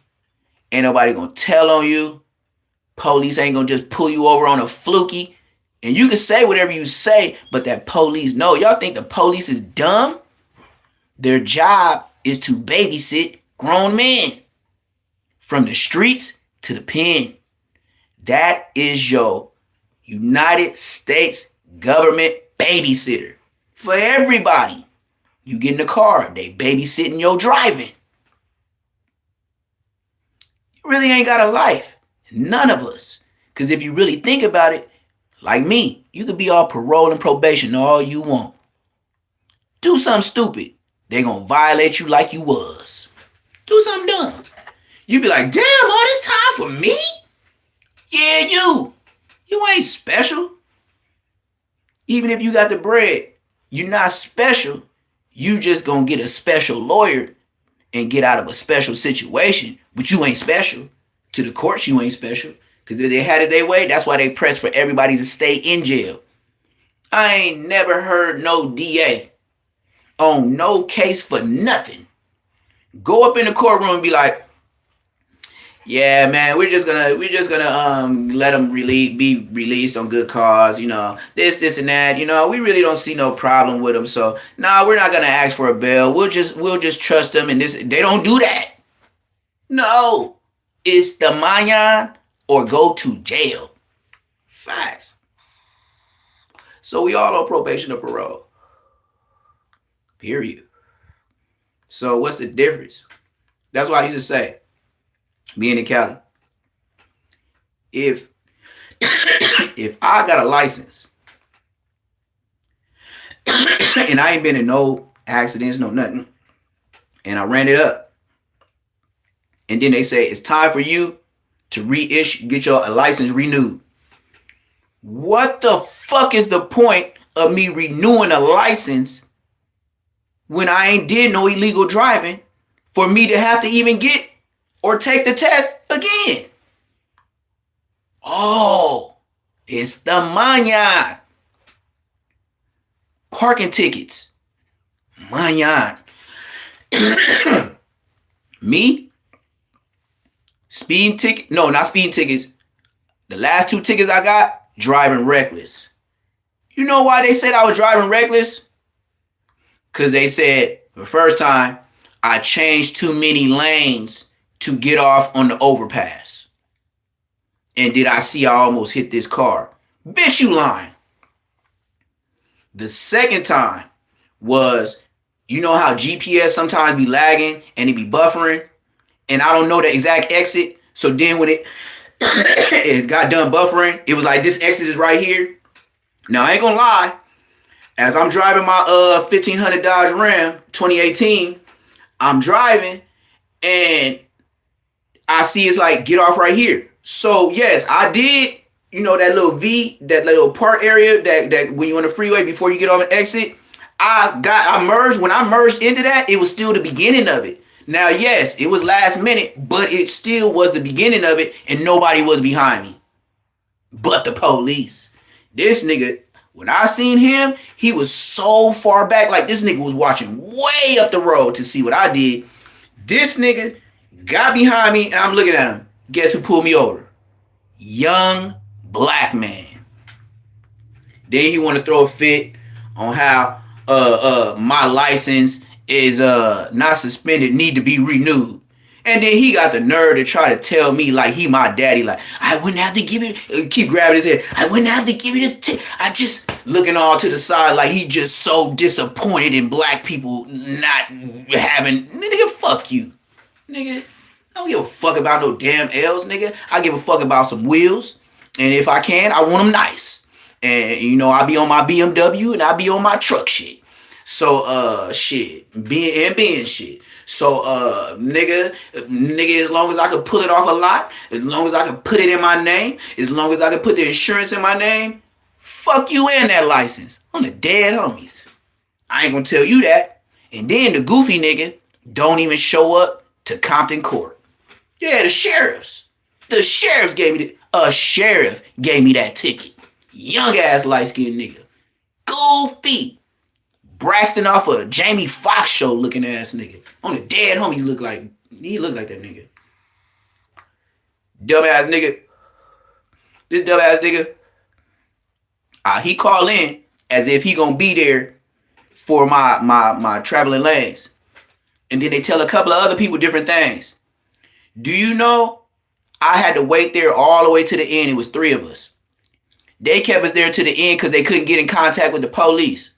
Ain't nobody gonna tell on you? Police ain't gonna just pull you over on a fluky. And you can say whatever you say, but that police know. Y'all think the police is dumb? Their job is to babysit grown men. From the streets to the pen. That is your United States government babysitter. For everybody. You get in the car, they babysitting your driving. You really ain't got a life. None of us. Because if you really think about it, like me, you could be all parole and probation all you want. Do something stupid. They gonna violate you like you was. Do something dumb. You be like, damn, all this time for me? Yeah, you. You ain't special. Even if you got the bread, you're not special. You just gonna get a special lawyer and get out of a special situation. But you ain't special. To the courts, you ain't special. Because if they had it their way, that's why they press for everybody to stay in jail. I ain't never heard no DA on no case for nothing go up in the courtroom and be like, yeah, man, we're just gonna let them be released on good cause, this and that, we really don't see no problem with them, so we're not gonna ask for a bail. We'll just trust them, and this they don't do that. No, it's the mayan or go to jail. Facts. So we all on probation or parole. Period. So what's the difference? That's why I used to say, being in Cali, if I got a license and I ain't been in no accidents, no nothing, and I ran it up, and then they say it's time for you to reissue, get your license renewed. What the fuck is the point of me renewing a license when I ain't did no illegal driving for me to have to even get or take the test again? Oh, it's the maña. Parking tickets. Manyan. Me? Speeding ticket? No, not speeding tickets. The last 2 tickets I got, driving reckless. You know why they said I was driving reckless? Because they said the first time I changed too many lanes to get off on the overpass. And did I see I almost hit this car? Bitch, you lying. The second time was, you know how GPS sometimes be lagging and it be buffering? And I don't know the exact exit. So then when it got done buffering, it was like, this exit is right here. Now, I ain't gonna lie. As I'm driving my 1500 Dodge Ram 2018, I'm driving and I see it's like, get off right here. So yes, I did, you know, that little V, that little park area that when you're on the freeway before you get on the exit, I merged. When I merged into that, it was still the beginning of it. Now, yes, it was last minute, but it still was the beginning of it, and nobody was behind me but the police. This nigga, when I seen him, he was so far back. Like, this nigga was watching way up the road to see what I did. This nigga got behind me, and I'm looking at him. Guess who pulled me over? Young black man. Then he want to throw a fit on how my license is not suspended, need to be renewed. And then he got the nerve to try to tell me like he my daddy, like, I wouldn't have to give it, keep grabbing his head, I wouldn't have to give it this, I just looking all to the side like he just so disappointed in black people not having, nigga, fuck you. Nigga, I don't give a fuck about no damn L's, nigga. I give a fuck about some wheels. And if I can, I want them nice. And, you know, I be on my BMW and I be on my truck shit. So, shit. Being shit. So, nigga, as long as I could pull it off a lot, as long as I could put it in my name, as long as I could put the insurance in my name, fuck you and that license. I'm the dead homies. I ain't gonna tell you that. And then the goofy nigga don't even show up to Compton Court. Yeah, the sheriffs. The sheriffs gave me a sheriff gave me that ticket. Young ass light skinned nigga. Goofy. Braxton off a Jamie Foxx show looking ass nigga. On the dead homie, he look like that nigga. Dumbass nigga. This dumbass nigga. He called in as if he gonna be there for my traveling lanes. And then they tell a couple of other people different things. Do you know I had to wait there all the way to the end? It was 3 of us. They kept us there to the end because they couldn't get in contact with the police.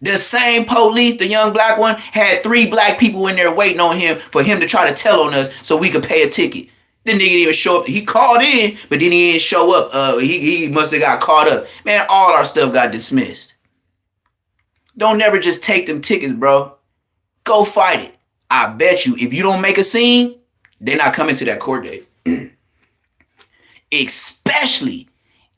The same police, the young black one, had 3 black people in there waiting on him for him to try to tell on us so we could pay a ticket. The nigga didn't even show up. He called in, but then he didn't show up. He must have got caught up. Man, all our stuff got dismissed. Don't never just take them tickets, bro. Go fight it. I bet you if you don't make a scene, they're not coming to that court date. Especially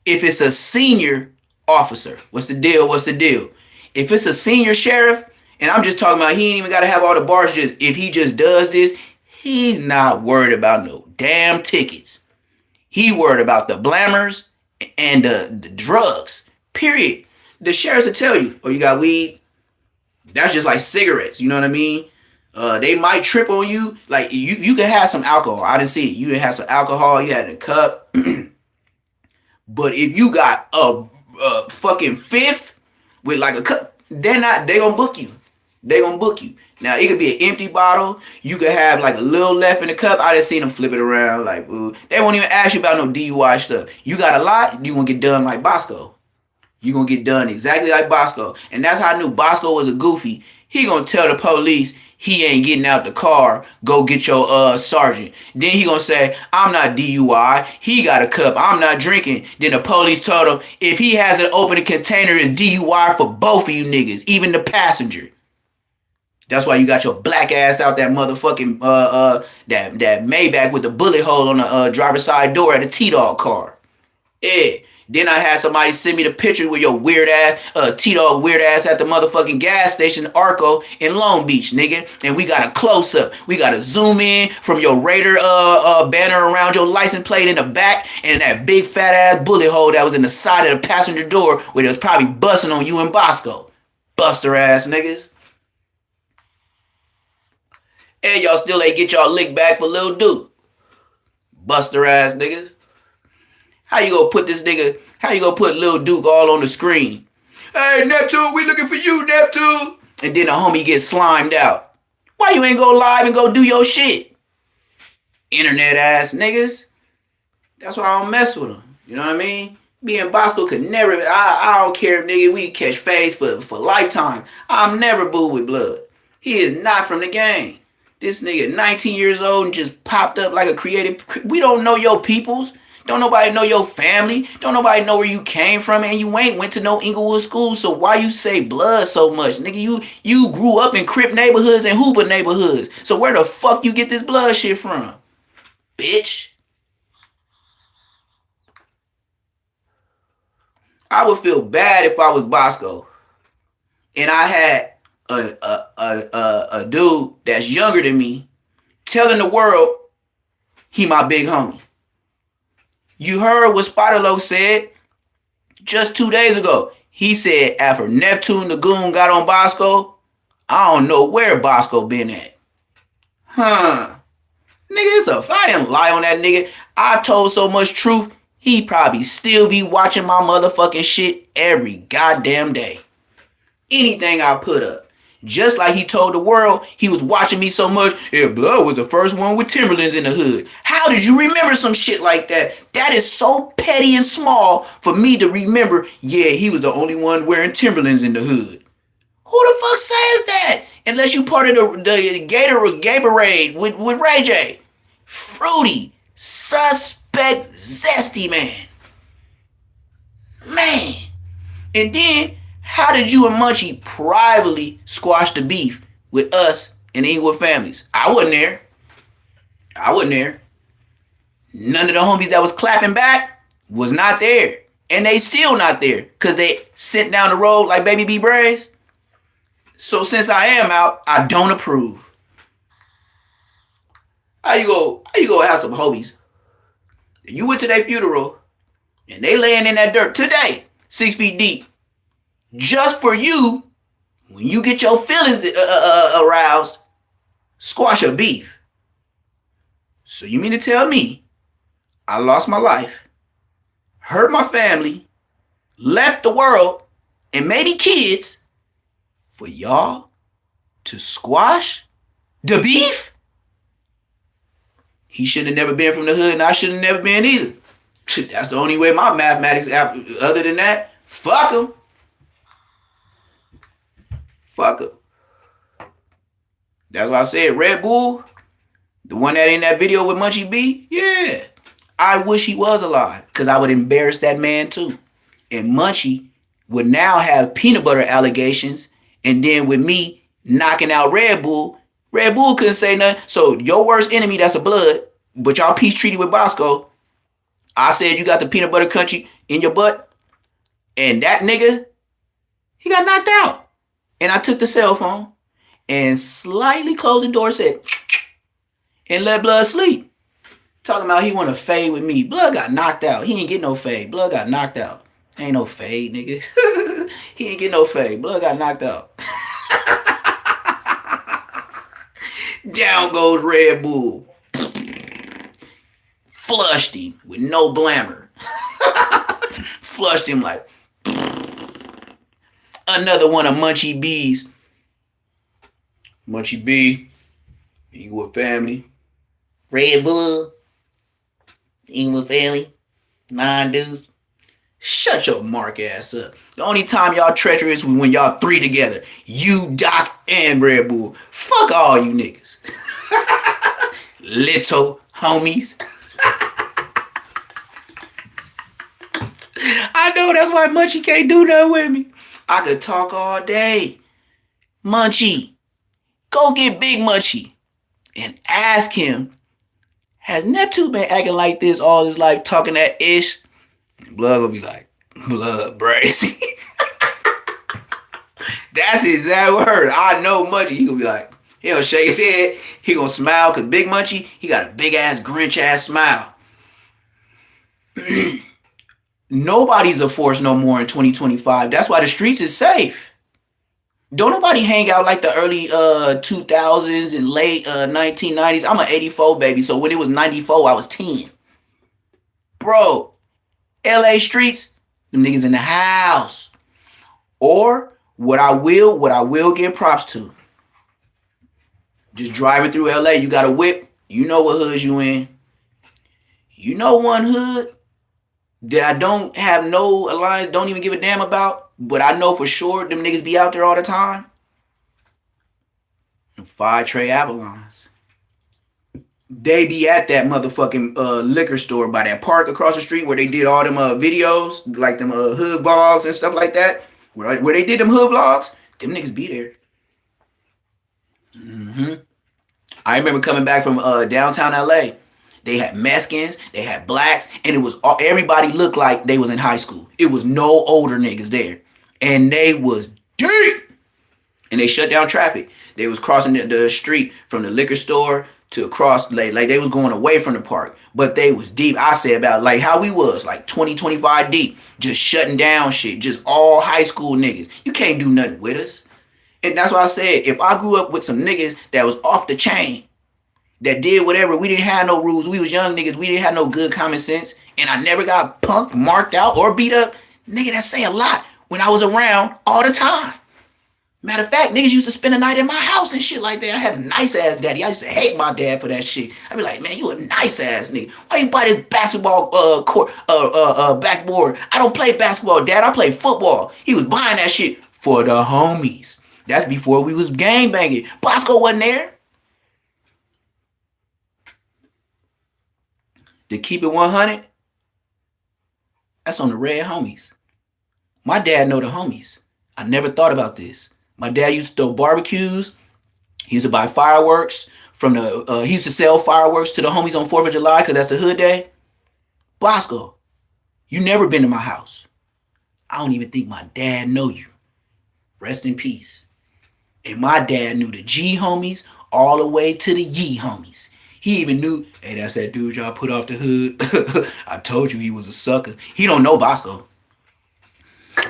if it's a senior officer. What's the deal? If it's a senior sheriff, and I'm just talking about he ain't even got to have all the bars, just if he just does this, he's not worried about no damn tickets. He worried about the blammers and the drugs, period. The sheriffs will tell you, oh, you got weed? That's just like cigarettes, you know what I mean? They might trip on you. Like, you can have some alcohol. I didn't see it. You can have some alcohol. You had a cup. But if you got a fucking fifth with like a cup, they gonna book you. They gonna book you. Now, it could be an empty bottle. You could have like a little left in the cup. I just seen them flip it around. Like, ooh. They won't even ask you about no DUI stuff. You got a lot, you gonna get done like Bosco. You gonna get done exactly like Bosco. And that's how I knew Bosco was a goofy. He gonna tell the police he ain't getting out the car. Go get your sergeant. Then he gonna say, I'm not DUI. He got a cup. I'm not drinking. Then the police told him, if he hasn't opened a container, it's DUI for both of you niggas, even the passenger. That's why you got your black ass out that motherfucking that Maybach with the bullet hole on the driver's side door at a T-Dog car. Yeah. Then I had somebody send me the picture with your weird ass, T-Dog weird ass at the motherfucking gas station, Arco in Long Beach, nigga. And we got a close up. We got to zoom in from your Raider banner around your license plate in the back and that big fat ass bullet hole that was in the side of the passenger door where it was probably busting on you and Bosco. Buster ass niggas. And y'all still ain't get y'all lick back for Lil Duke. Buster ass niggas. How you gonna put this nigga, how you gonna put Lil Duke all on the screen? Hey, Neptune, we looking for you, Neptune. And then a homie gets slimed out. Why you ain't go live and go do your shit? Internet ass niggas. That's why I don't mess with them. You know what I mean? Me and Bosco could never, I don't care, nigga. We catch phase for lifetime. I'm never boo with blood. He is not from the game. This nigga 19 years old and just popped up like a creative. We don't know your peoples. Don't nobody know your family. Don't nobody know where you came from, and you ain't went to no Inglewood school. So why you say blood so much? Nigga, you grew up in Crip neighborhoods and Hoover neighborhoods. So where the fuck you get this blood shit from? Bitch. I would feel bad if I was Bosco and I had a dude that's younger than me telling the world he my big homie. You heard what Spiderlo said just 2 days ago. He said after Neptune the Goon got on Bosco, I don't know where Bosco been at. Huh. Nigga, if I didn't lie on that nigga, I told so much truth, he probably still be watching my motherfucking shit every goddamn day. Anything I put up. Just like he told the world he was watching me so much, yeah, Blood was the first one with Timberlands in the hood. How did you remember some shit like that? That is so petty and small for me to remember, yeah, he was the only one wearing Timberlands in the hood. Who the fuck says that? Unless you part of the Gatorade with Ray J. Fruity, suspect, zesty man. Man. And then, how did you and Munchie privately squash the beef with us and the Inglewood families? I wasn't there. None of the homies that was clapping back was not there. And they still not there because they sent down the road like Baby B Braves. So since I am out, I don't approve. How you go have some homies? You went to their funeral and they laying in that dirt today, 6 feet deep. Just for you, when you get your feelings aroused, squash a beef. So you mean to tell me I lost my life, hurt my family, left the world, and maybe kids for y'all to squash the beef? He should have never been from the hood, and I should have never been either. That's the only way my mathematics, other than that, fuck him. Fuck him. That's why I said Red Bull, the one that in that video with Munchie B, yeah. I wish he was alive because I would embarrass that man too. And Munchie would now have peanut butter allegations, and then with me knocking out Red Bull couldn't say nothing. So your worst enemy, that's a blood, but y'all peace treaty with Bosco. I said you got the peanut butter country in your butt, and that nigga, he got knocked out. And I took the cell phone and slightly closed the door, said, and let Blood sleep. Talking about he want to fade with me. Blood got knocked out. He ain't get no fade. Blood got knocked out. Ain't no fade, nigga. He ain't get no fade. Blood got knocked out. Down goes Red Bull. Flushed him with no blammer. Flushed him like another one of Munchie B's. Munchie B, Inglewood family. Red Bull, Inglewood family. 9 dudes. Shut your mark ass up. The only time y'all treacherous is when y'all 3 together. You, Doc, and Red Bull. Fuck all you niggas. Little homies. I know that's why Munchie can't do nothing with me. I could talk all day. Munchie, go get Big Munchie and ask him, has Neptune been acting like this all his life, talking that ish? And Blood gonna be like, Blood brazy. That's his exact word. I know Munchie. He gonna be like, he gonna shake his head. He gonna smile because Big Munchie, he got a big ass Grinch ass smile. Nobody's a force no more in 2025. That's why the streets is safe. Don't nobody hang out like the early 2000s and late 1990s. I'm an 84 baby, so when it was 94, I was 10. Bro, LA streets, them niggas in the house. Or what I will give props to. Just driving through LA, you got a whip, you know what hoods you in. You know one hood that I don't have no alliance, don't even give a damn about, but I know for sure them niggas be out there all the time. Five Trey Avalons. They be at that motherfucking liquor store by that park across the street where they did all them videos, like them hood vlogs and stuff like that. Where they did them hood vlogs, them niggas be there. Mm-hmm. I remember coming back from downtown LA. They had Mexicans, they had blacks, and it was everybody looked like they was in high school. It was no older niggas there, and they was deep. And they shut down traffic. They was crossing the street from the liquor store to across, like they was going away from the park, but they was deep. I say about like how we was like 20, 25 deep, just shutting down shit, just all high school niggas. You can't do nothing with us. And that's why I said, if I grew up with some niggas that was off the chain, that did whatever, we didn't have no rules, we was young niggas, we didn't have no good common sense, and I never got punked, marked out, or beat up, nigga, that say a lot when I was around all the time. Matter of fact, niggas used to spend a night in my house and shit like that. I had a nice ass daddy. I used to hate my dad for that shit. I'd be like, man, you a nice ass nigga. Why you buy this basketball court backboard? I don't play basketball, dad. I play football. He was buying that shit for the homies. That's before we was gang banging. Bosco wasn't there. To keep it 100, that's on the red homies. My dad know the homies. I never thought about this. My dad used to throw barbecues. He used to buy fireworks from the. He used to sell fireworks to the homies on 4th of July because that's the hood day. Bosco, you never been to my house. I don't even think my dad know you. Rest in peace. And my dad knew the G homies all the way to the Yee homies. He even knew, hey, that's that dude y'all put off the hood. I told you he was a sucker. He don't know Bosco.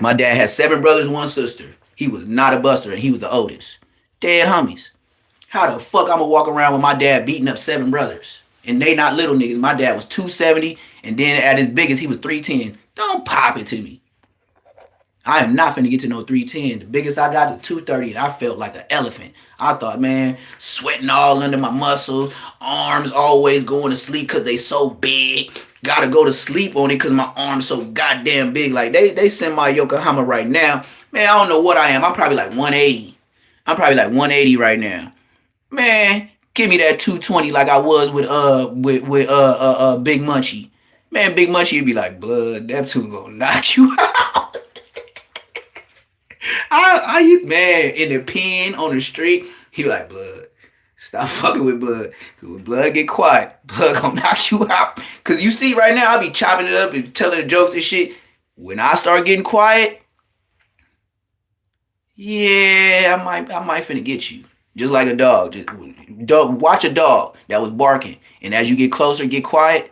My dad had 7 brothers, 1 sister. He was not a buster, and he was the oldest. Dead homies. How the fuck I'ma walk around with my dad beating up 7 brothers? And they not little niggas. My dad was 270, and then at his biggest, he was 310. Don't pop it to me. I am not finna get to no 310. The biggest I got to 230, and I felt like an elephant. I thought, man, sweating all under my muscles, arms always going to sleep because they so big. Gotta go to sleep on it because my arm's so goddamn big. Like, they send my Yokohama right now. Man, I don't know what I am. I'm probably like 180. I'm probably like 180 right now. Man, give me that 220 like I was with Big Munchie. Man, Big Munchie would be like, blood, that tune gonna knock you out. I used, man, in the pen on the street, he be like, blood, stop fucking with blood. Cause when blood get quiet, blood gonna knock you out. Cause you see right now, I be chopping it up and telling the jokes and shit. When I start getting quiet, yeah, I might finna get you. Just like a dog. Watch a dog that was barking. And as you get closer, get quiet,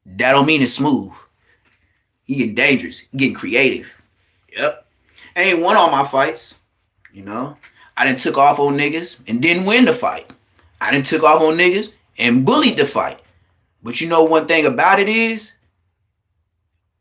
that don't mean it's smooth. He getting dangerous. He getting creative. Yep. I ain't won all my fights. You know? I done took off on niggas and didn't win the fight. I done took off on niggas and bullied the fight. But you know one thing about it is,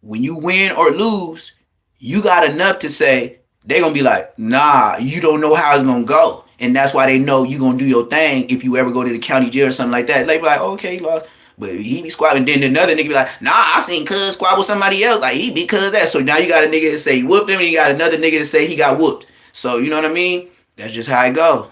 when you win or lose, you got enough to say, they gonna be like, nah, you don't know how it's gonna go. And that's why they know you gonna do your thing if you ever go to the county jail or something like that. They be like, okay, he lost. But he be squabbling. Then another nigga be like, nah, I seen cuz squabble with somebody else. Like, he be cuz that. So now you got a nigga to say he whooped him, and you got another nigga to say he got whooped. So, you know what I mean? That's just how it go.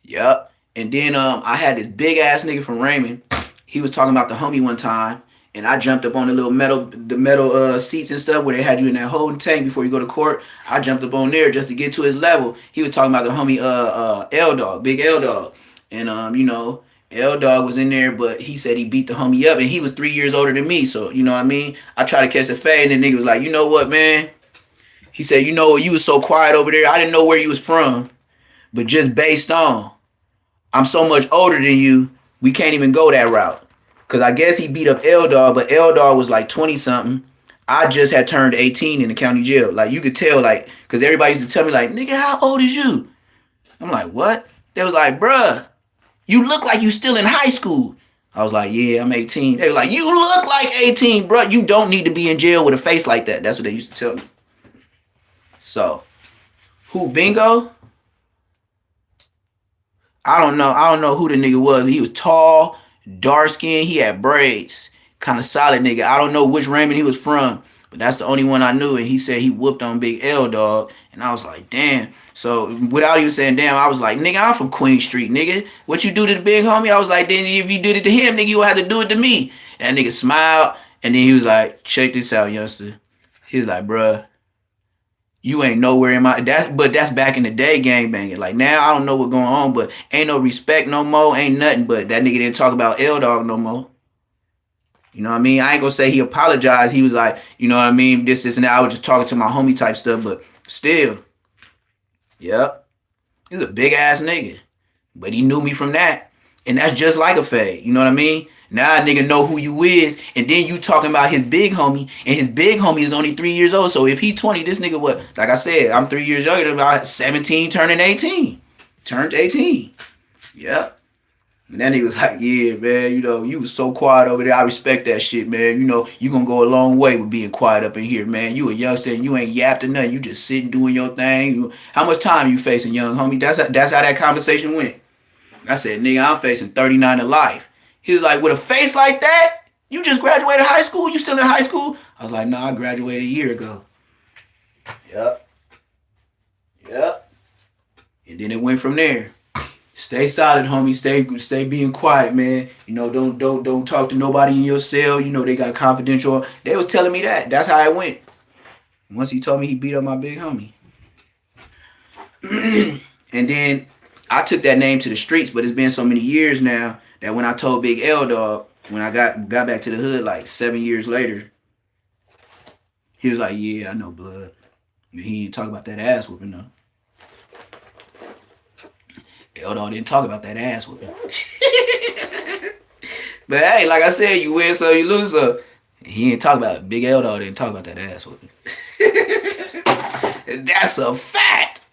Yep. And then I had this big ass nigga from Raymond. He was talking about the homie one time. And I jumped up on the metal seats and stuff where they had you in that holding tank before you go to court. I jumped up on there just to get to his level. He was talking about the homie L Dog, Big L Dog. And you know, L Dog was in there, but he said he beat the homie up, and he was 3 years older than me. So, you know what I mean? I tried to catch the fade, and the nigga was like, you know what, man? He said, you know, you was so quiet over there. I didn't know where you was from. But just based on, I'm so much older than you, we can't even go that route. Because I guess he beat up L Dog, but L Dog was like 20 something. I just had turned 18 in the county jail. Like you could tell, like, cause everybody used to tell me, like, nigga, how old is you? I'm like, what? They was like, bruh, you look like you still in high school. I was like, yeah, I'm 18. They were like, you look like 18, bruh. You don't need to be in jail with a face like that. That's what they used to tell me. So, who bingo? I don't know. I don't know who the nigga was. He was tall, dark skinned. He had braids. Kind of solid nigga. I don't know which Raymond he was from, but that's the only one I knew. And he said he whooped on Big L, dog. And I was like, damn. So without even saying damn, I was like, nigga, I'm from Queen Street, nigga. What you do to the big homie? I was like, then if you did it to him, nigga, you would have to do it to me. And that nigga smiled. And then he was like, check this out, youngster. He was like, bruh, you ain't nowhere in my that's back in the day gang banging. Like now I don't know what's going on, but ain't no respect no more, ain't nothing. But that nigga didn't talk about L Dog no more. You know what I mean? I ain't gonna say he apologized. He was like, you know what I mean, this, and that. I was just talking to my homie type stuff, but still, yep. He's a big ass nigga. But he knew me from that. And that's just like a fade. You know what I mean? Now a nigga know who you is, and then you talking about his big homie, and his big homie is only 3 years old. So if he 20, this nigga what? Like I said, I'm 3 years younger, about 17 turning 18. Turned 18. Yep. And that nigga was like, yeah, man, you know, you was so quiet over there. I respect that shit, man. You know, you gonna go a long way with being quiet up in here, man. You a youngster and you ain't yapped or nothing. You just sitting doing your thing. How much time you facing, young homie? That's how that conversation went. I said, nigga, I'm facing 39 in life. He was like, with a face like that? You just graduated high school? You still in high school? I was like, nah, I graduated a year ago. Yep. Yep. And then it went from there. Stay solid, homie. Stay being quiet, man. You know, don't talk to nobody in your cell. You know, they got confidential. They was telling me that. That's how it went. Once he told me he beat up my big homie. And then I took that name to the streets, but it's been so many years now that when I told Big L Dog, when I got back to the hood like 7 years later, he was like, yeah, I know blood. And he didn't talk about that ass whooping though. L Dog didn't talk about that ass whooping. But hey, like I said, you win so you lose so. He didn't talk about it. Big L Dog didn't talk about that ass whooping. That's a fact.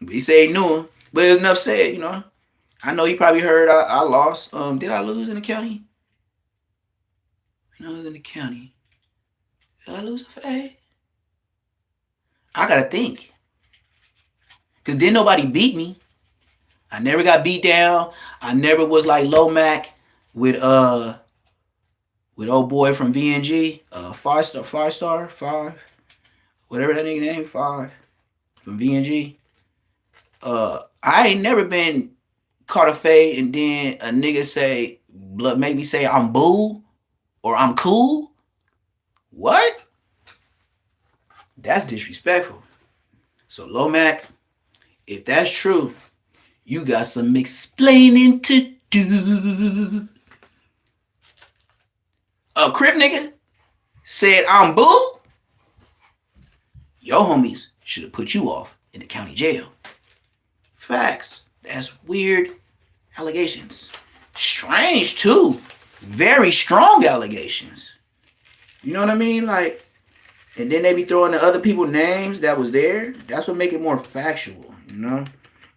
But he said he knew him. But it's enough said, you know. I know you probably heard I lost. Did I lose in the county? I was in the county. Did I lose a fade? I gotta think. Cause didn't nobody beat me. I never got beat down. I never was like Low Mac with old boy from VNG, five, whatever that nigga name, 5 from VNG. I ain't never been caught a fade and then a nigga say, make me say I'm boo or I'm cool. What? That's disrespectful. So Lomac, if that's true, you got some explaining to do. A Crip nigga said I'm boo. Your homies should have put you off in the county jail. Facts. That's weird allegations. Strange too. Very strong allegations. You know what I mean? Like, and then they be throwing the other people's names that was there. That's what make it more factual, you know?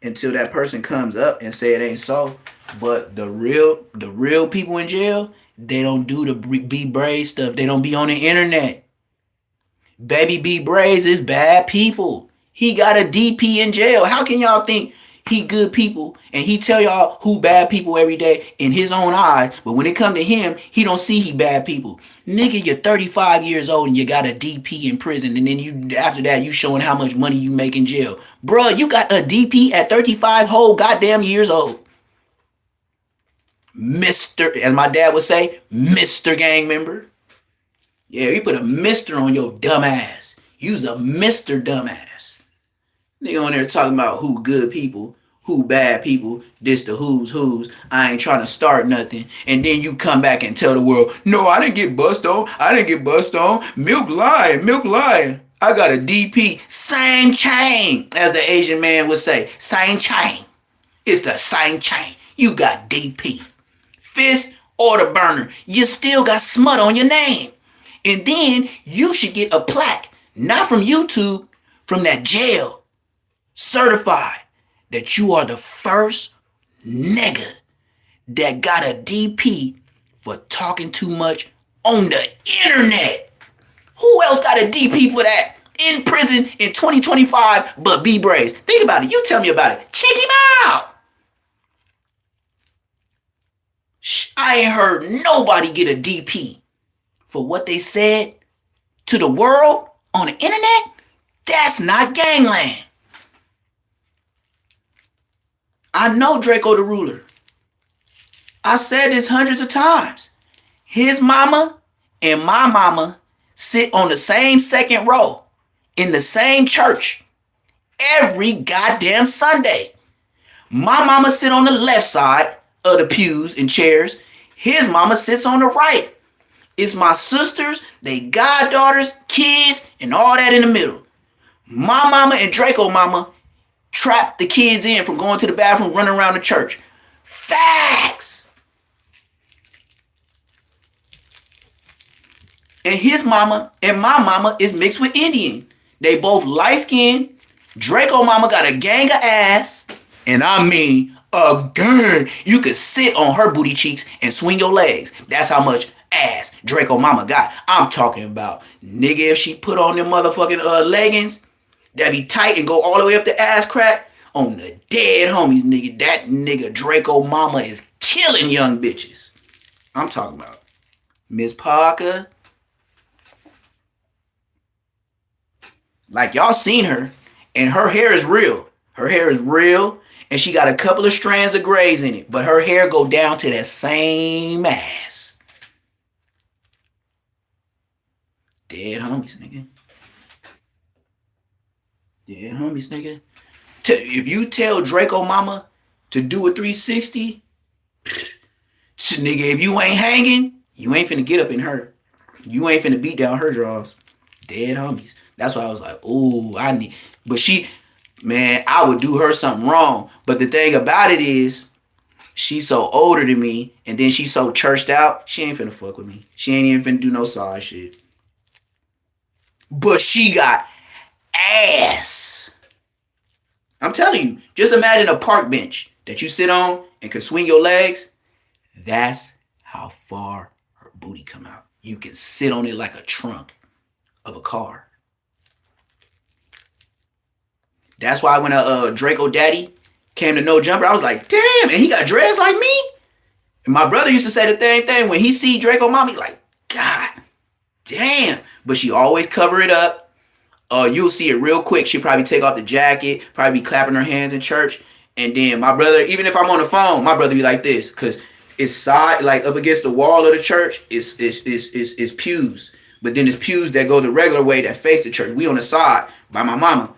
Until that person comes up and say it ain't so. But the real people in jail, they don't do the B Braze stuff. They don't be on the internet. Baby B Braze is bad people. He got a DP in jail. How can y'all think he good people and he tell y'all who bad people every day in his own eyes, but when it come to him, he don't see he bad people? Nigga, you're 35 years old and you got a DP in prison, and then you after that you showing how much money you make in jail. Bruh, you got a DP at 35 whole goddamn years old. Mr., as my dad would say, Mr. Gang member. Yeah, you put a Mr. on your dumb ass. You's a Mr. Dumbass. Nigga on there talking about who good people, who bad people, this the who's. I ain't trying to start nothing. And then you come back and tell the world, no, I didn't get bust on. Milk lying. I got a DP. Same chain, as the Asian man would say. Same chain. It's the same chain. You got DP. Fist or the burner. You still got smut on your name. And then you should get a plaque, not from YouTube, from that jail, certified that you are the first nigga that got a DP for talking too much on the internet. Who else got a DP for that in prison in 2025 but B Braves? Think about it. You tell me about it. Check him out. I ain't heard nobody get a DP for what they said to the world on the internet. That's not gangland. I know Draco the Ruler. I said this hundreds of times. His mama and my mama sit on the same second row in the same church every goddamn Sunday. My mama sit on the left side of the pews and chairs. His mama sits on the right. It's my sisters, they goddaughters, kids, and all that in the middle. My mama and Draco mama trapped the kids in from going to the bathroom, running around the church. Facts. And his mama and my mama is mixed with Indian. They both light skinned. Draco mama got a gang of ass. And I mean a gang. You could sit on her booty cheeks and swing your legs. That's how much ass Draco mama got. I'm talking about, nigga, if she put on them motherfucking leggings that be tight and go all the way up the ass crack, on the dead homies, nigga, that nigga Draco mama is killing young bitches. I'm talking about Miss Parker. Like, y'all seen her, and her hair is real. Her hair is real, and she got a couple of strands of grays in it, but her hair go down to that same ass. Dead homies, nigga. Dead homies, nigga. If you tell Draco mama to do a 360, nigga, if you ain't hanging, you ain't finna get up in her. You ain't finna beat down her drawers. Dead homies. That's why I was like, ooh, but she, man, I would do her something wrong. But the thing about it is, she's so older than me, and then she's so churched out, she ain't finna fuck with me. She ain't even finna do no side shit. But she got ass. I'm telling you, just imagine a park bench that you sit on and can swing your legs. That's how far her booty come out. You can sit on it like a trunk of a car. That's why when a Draco daddy came to No Jumper, I was like, damn, and he got dreads like me? And my brother used to say the same thing. When he see Draco mommy, like, God damn. But she always cover it up. You'll see it real quick. She'll probably take off the jacket, probably be clapping her hands in church. And then my brother, even if I'm on the phone, my brother be like this, because it's side, like up against the wall of the church, it's pews. But then it's pews that go the regular way that face the church. We on the side by my mama.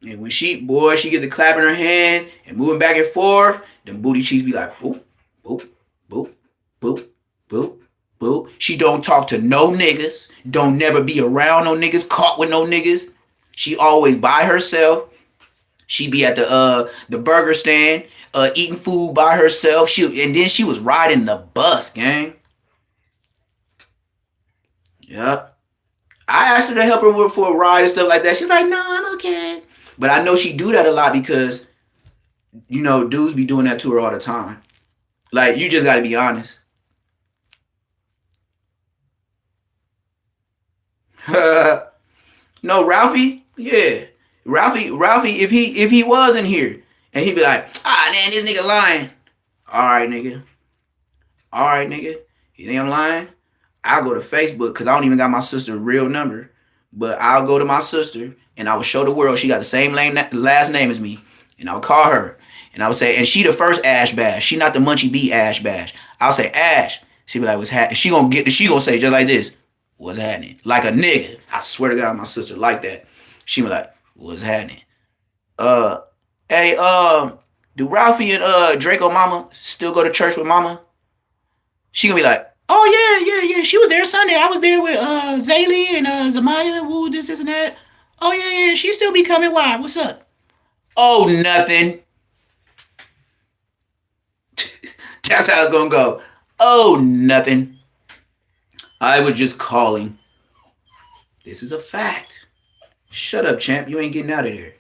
And when she get to clapping her hands and moving back and forth, them booty cheeks be like, boop, boop, boop, boop, boop, boop. She don't talk to no niggas. Don't never be around no niggas, caught with no niggas. She always by herself. She be at the burger stand, eating food by herself. And then she was riding the bus, gang. Yep. I asked her to help her for a ride and stuff like that. She's like, no, I'm okay. But I know she do that a lot because, you know, dudes be doing that to her all the time. Like, you just got to be honest. No, Ralphie? Yeah. Ralphie, if he was in here and he'd be like, man, this nigga lying. All right, nigga. You think I'm lying? I'll go to Facebook because I don't even got my sister's real number. But I'll go to my sister and I will show the world she got the same last name as me. And I would call her. And I would say, and she the first Ash Bash. She not the Munchie B Ash Bash. I'll say, Ash. She be like, what's happening? She gonna say just like this. What's happening? Like a nigga. I swear to God, my sister like that. She be like, what's happening? Hey, do Ralphie and Draco mama still go to church with mama? She gonna be like, oh yeah. She was there Sunday. I was there with Zaylee and Zamaya, woo, this and that. Oh yeah. She still be coming. Why? What's up? Oh, nothing. That's how it's gonna go. Oh, nothing. I was just calling. This is a fact. Shut up, champ. You ain't getting out of there.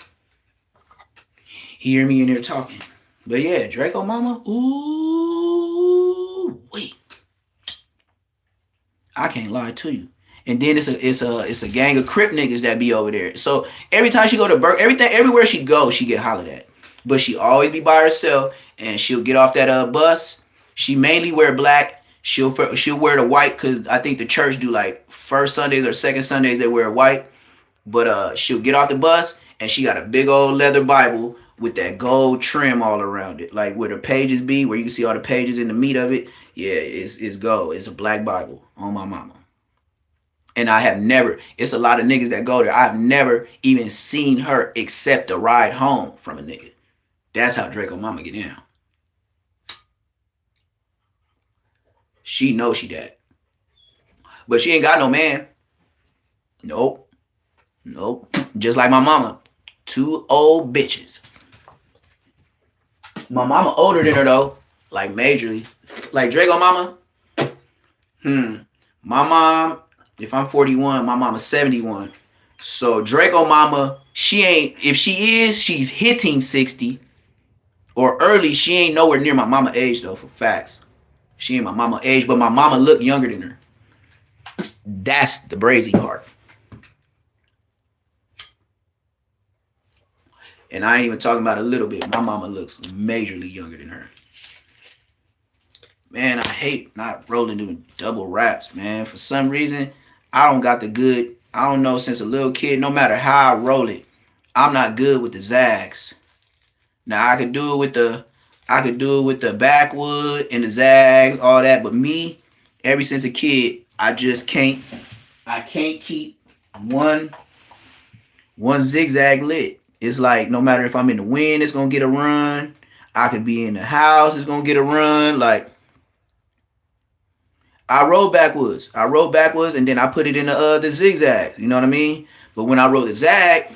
Hear me in there talking. But yeah, Draco Mama. Ooh, wait. I can't lie to you. And then it's a gang of Crip niggas that be over there. So every time she go to everywhere she goes, she get hollered at. But she always be by herself, and she'll get off that bus. She mainly wear black. She'll wear the white because I think the church do like first Sundays or second Sundays they wear white. But she'll get off the bus and she got a big old leather Bible with that gold trim all around it, like where the pages be, where you can see all the pages in the meat of it. Yeah, it's gold. It's a black Bible on my mama. And I have never, it's a lot of niggas that go there. I've never even seen her accept a ride home from a nigga. That's how Draco Mama get down. She knows she that. But she ain't got no man. Nope. Just like my mama. 2 old bitches. My mama older than her though. Like majorly. Like Draco Mama. My mom, if I'm 41, my mama's 71. So Draco Mama, she ain't, if she is, she's hitting 60. Or early, she ain't nowhere near my mama age though, for facts. She ain't my mama age, but my mama look younger than her. That's the brazy part. And I ain't even talking about a little bit. My mama looks majorly younger than her. Man, I hate not rolling doing double raps, man. For some reason, I don't got the good. I don't know, since a little kid, no matter how I roll it, I'm not good with the zags. Now I could do it with the backwood and the zags, all that, but me, ever since a kid, I can't keep one zigzag lit. It's like no matter if I'm in the wind, it's gonna get a run. I could be in the house, it's gonna get a run. Like I roll backwards, and then I put it in the zigzag. You know what I mean? But when I roll the zag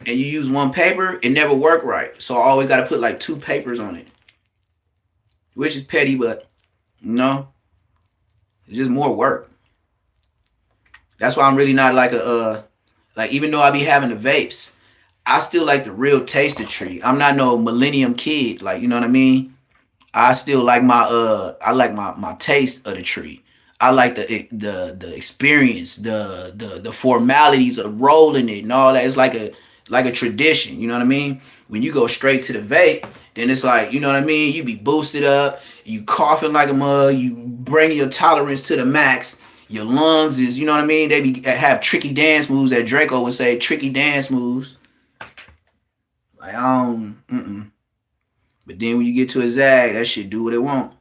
and you use one paper, it never worked right. So I always got to put like 2 papers on it, which is petty, but you know, it's just more work. That's why I'm really not like like even though I be having the vapes, I still like the real taste of tree. I'm not no millennium kid, like, you know what I mean? I still like my taste of the tree. I like the experience, the formalities of rolling it and all that. It's like a tradition, you know what I mean? When you go straight to the vape, then it's like, you know what I mean? You be boosted up, you coughing like a mug, you bring your tolerance to the max. Your lungs is, you know what I mean? They have tricky dance moves that Draco would say, tricky dance moves. Like, But then when you get to a zag, that shit do what it want.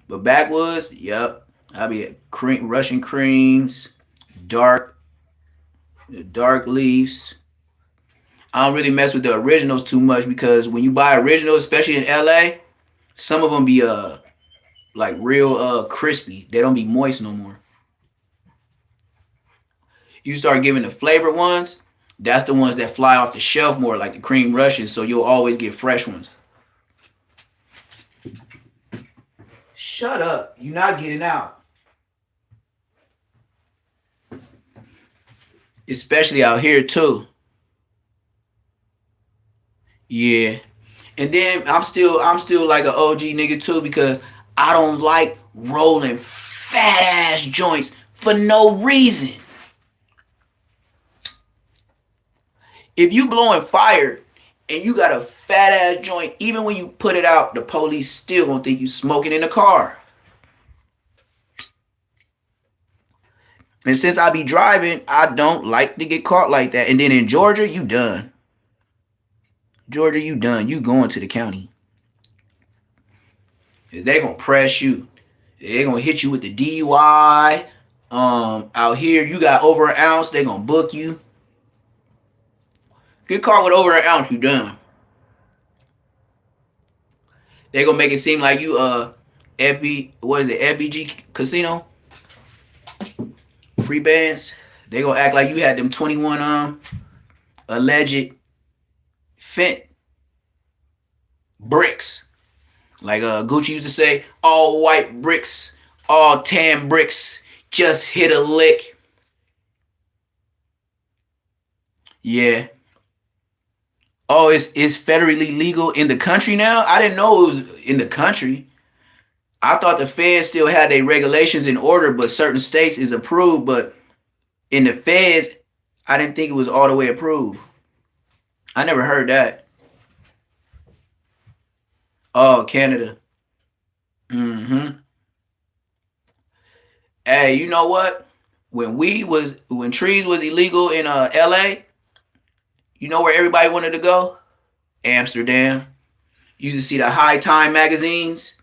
But backwoods, yep. I be at Russian creams, dark leaves. I don't really mess with the originals too much because when you buy originals, especially in LA, some of them be like real crispy. They don't be moist no more. You start giving the flavored ones, that's the ones that fly off the shelf more, like the cream Russians, so you'll always get fresh ones. Shut up. You're not getting out. Especially out here too. Yeah. And then I'm still like an OG nigga too because I don't like rolling fat ass joints for no reason. If you blowing fire and you got a fat ass joint, even when you put it out, the police still gonna think you smoking in the car. And since I be driving, I don't like to get caught like that. And then in Georgia, you done. Georgia, you done. You going to the county. They gonna press you. They gonna hit you with the DUI. Out here, you got over an ounce, they gonna book you. Get caught with over an ounce, you done. They gonna make it seem like you FBG casino? Free bands. They gonna act like you had them 21 alleged fent bricks. Like Gucci used to say, all white bricks, all tan bricks, just hit a lick. Yeah. Oh, it's federally legal in the country now? I didn't know it was in the country. I thought the feds still had their regulations in order, but certain states is approved. But in the feds, I didn't think it was all the way approved. I never heard that. Oh, Canada. Mm-hmm. Hey, you know what? When trees was illegal in LA, you know where everybody wanted to go? Amsterdam. You used to see the High Time magazines,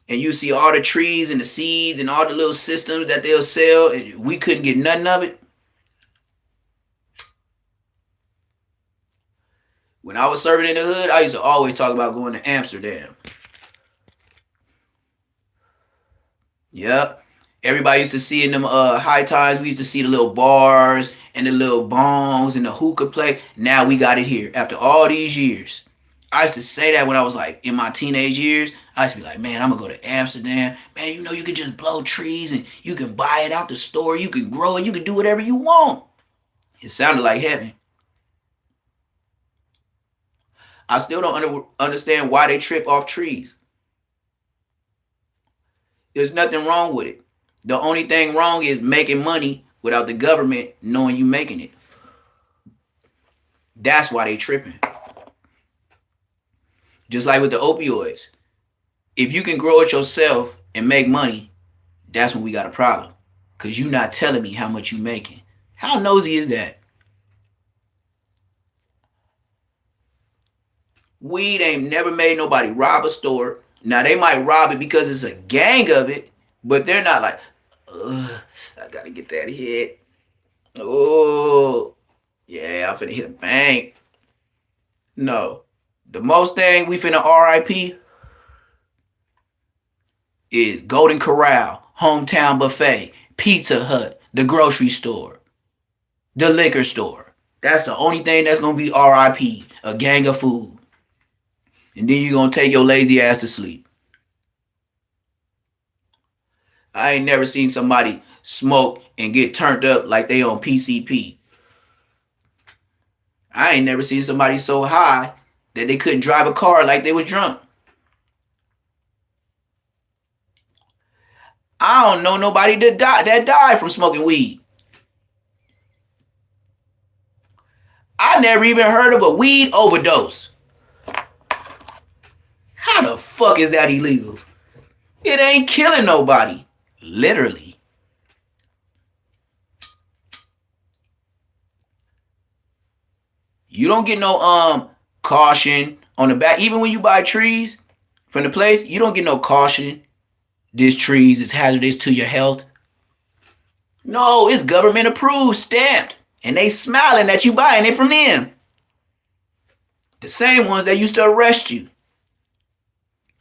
and you see all the trees and the seeds and all the little systems that they'll sell. And we couldn't get nothing of it. When I was serving in the hood, I used to always talk about going to Amsterdam. Yep. Everybody used to see in them high times, we used to see the little bars and the little bongs and the hookah play. Now we got it here after all these years. I used to say that when I was like in my teenage years. I used to be like, man, I'm gonna go to Amsterdam. Man, you know you can just blow trees and you can buy it out the store. You can grow it. You can do whatever you want. It sounded like heaven. I still don't understand why they trip off trees. There's nothing wrong with it. The only thing wrong is making money without the government knowing you making it. That's why they tripping. Just like with the opioids. If you can grow it yourself and make money, that's when we got a problem. Because you not telling me how much you making. How nosy is that? Weed ain't never made nobody rob a store. Now they might rob it because it's a gang of it, but they're not like, ugh, I gotta get that hit. Oh, yeah, I'm finna hit a bank. No. The most thing we finna RIP is Golden Corral, Hometown Buffet, Pizza Hut, the grocery store, the liquor store. That's the only thing that's gonna be RIP, a gang of food. And then you gonna take your lazy ass to sleep. I ain't never seen somebody smoke and get turned up like they on PCP. I ain't never seen somebody so high that they couldn't drive a car like they was drunk. I don't know nobody that died from smoking weed. I never even heard of a weed overdose. How the fuck is that illegal? It ain't killing nobody. Literally. You don't get no caution on the back. Even when you buy trees from the place, you don't get no caution. This trees is hazardous to your health. No, it's government approved, stamped. And they smiling at you buying it from them. The same ones that used to arrest you.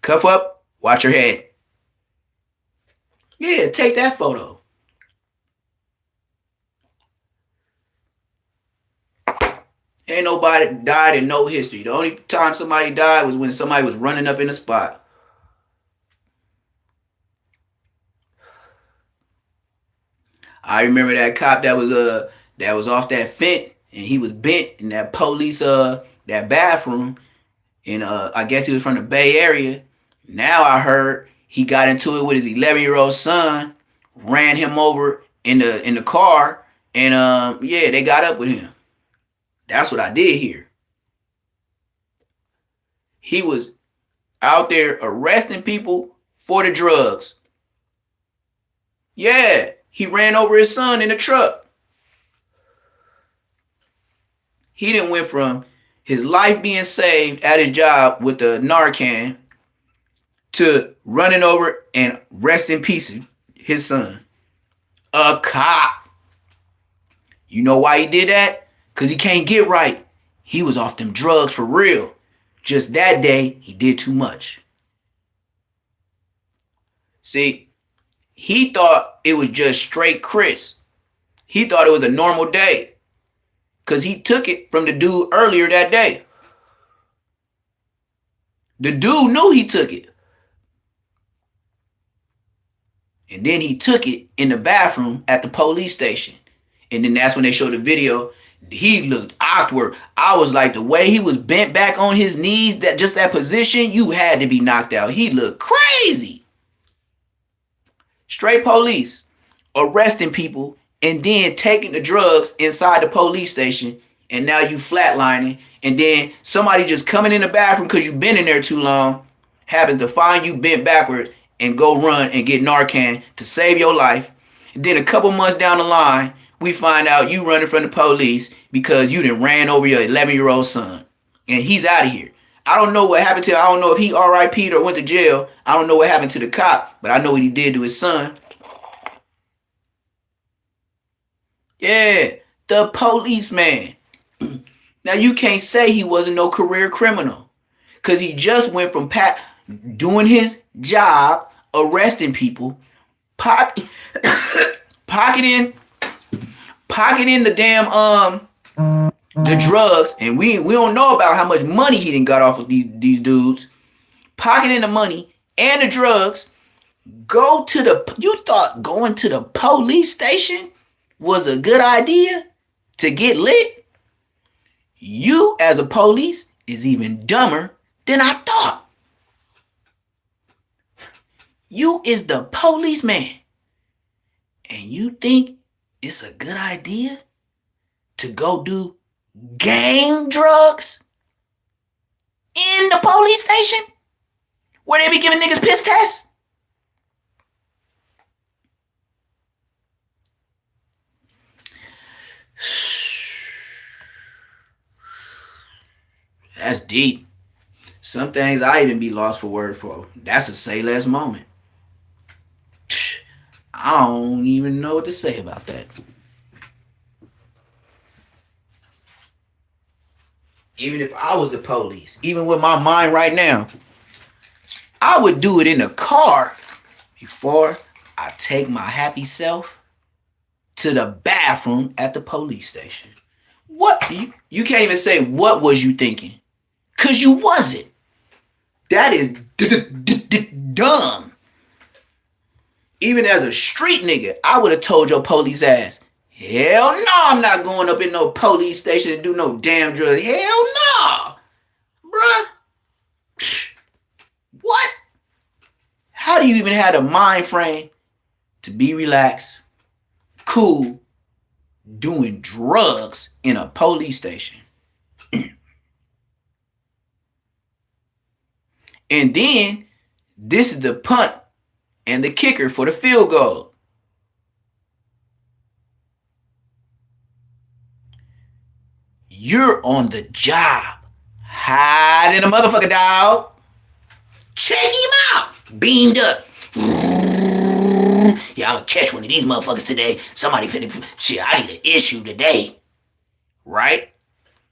Cuff up, watch your head. Yeah, take that photo. Ain't nobody died in no history. The only time somebody died was when somebody was running up in a spot. I remember that cop that was off that fence and he was bent in that police that bathroom and I guess he was from the Bay Area. Now I heard he got into it with his 11-year-old son, ran him over in the car, and yeah, they got up with him. That's what I did hear. He was out there arresting people for the drugs. Yeah, he ran over his son in the truck. He didn't went from his life being saved at his job with the Narcan to running over and rest in peace his son. A cop. You know why he did that? Because he can't get right. He was off them drugs for real. Just that day, he did too much. See, he thought it was just straight Chris. He thought it was a normal day. Because he took it from the dude earlier that day. The dude knew he took it. And then he took it in the bathroom at the police station. And then that's when they showed the video. He looked awkward. I was like, the way he was bent back on his knees, that position, you had to be knocked out. He looked crazy. Straight police arresting people and then taking the drugs inside the police station, and now you flatlining, and then somebody just coming in the bathroom because you've been in there too long happens to find you bent backwards and go run and get Narcan to save your life. And then a couple months down the line, we find out you running from the police because you done ran over your 11-year-old son. And he's out of here. I don't know what happened to him. I don't know if he RIP'd or went to jail. I don't know what happened to the cop, but I know what he did to his son. Yeah, the policeman. Now you can't say he wasn't no career criminal, because he just went from doing his job, arresting people, pocketing the damn the drugs, and we don't know about how much money he done got off of these dudes, pocketing the money and the drugs. You thought going to the police station was a good idea to get lit? You as a police is even dumber than I thought. You is the policeman, and you think it's a good idea to go do gang drugs in the police station where they be giving niggas piss tests? That's deep. Some things I even be lost for words for. That's a say less moment. I don't even know what to say about that. Even if I was the police, even with my mind right now, I would do it in the car before I take my happy self to the bathroom at the police station. What? You can't even say what was you thinking, because you wasn't. That is dumb. Even as a street nigga, I would have told your police ass, hell no, I'm not going up in no police station to do no damn drugs. Hell no, bruh. What? How do you even have the mind frame to be relaxed, cool, doing drugs in a police station? And then this is the punt and the kicker for the field goal. You're on the job, hiding a motherfucker, dog. Check him out, beamed up. Yeah, I'm gonna catch one of these motherfuckers today. Somebody finna, shit, I need an issue today. Right?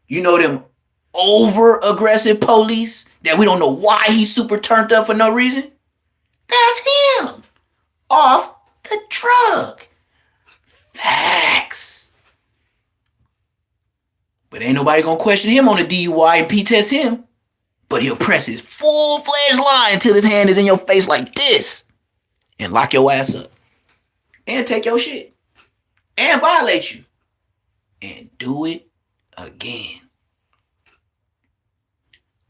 You know them over-aggressive police that we don't know why he's super turned up for no reason? That's him. Off the drug. Facts. But ain't nobody gonna question him on the DUI and P-test him. But he'll press his full-fledged line until his hand is in your face like this and lock your ass up and take your shit and violate you and do it again.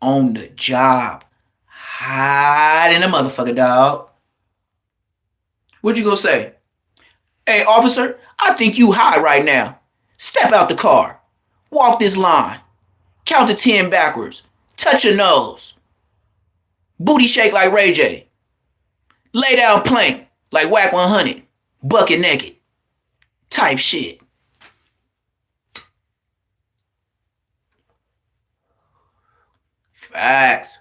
On the job, hiding a motherfucker, dog. What you gonna say? Hey, officer, I think you high right now. Step out the car. Walk this line. Count to 10 backwards. Touch your nose. Booty shake like Ray J. Lay down plank like Whack 100. Bucket naked. Type shit. Facts.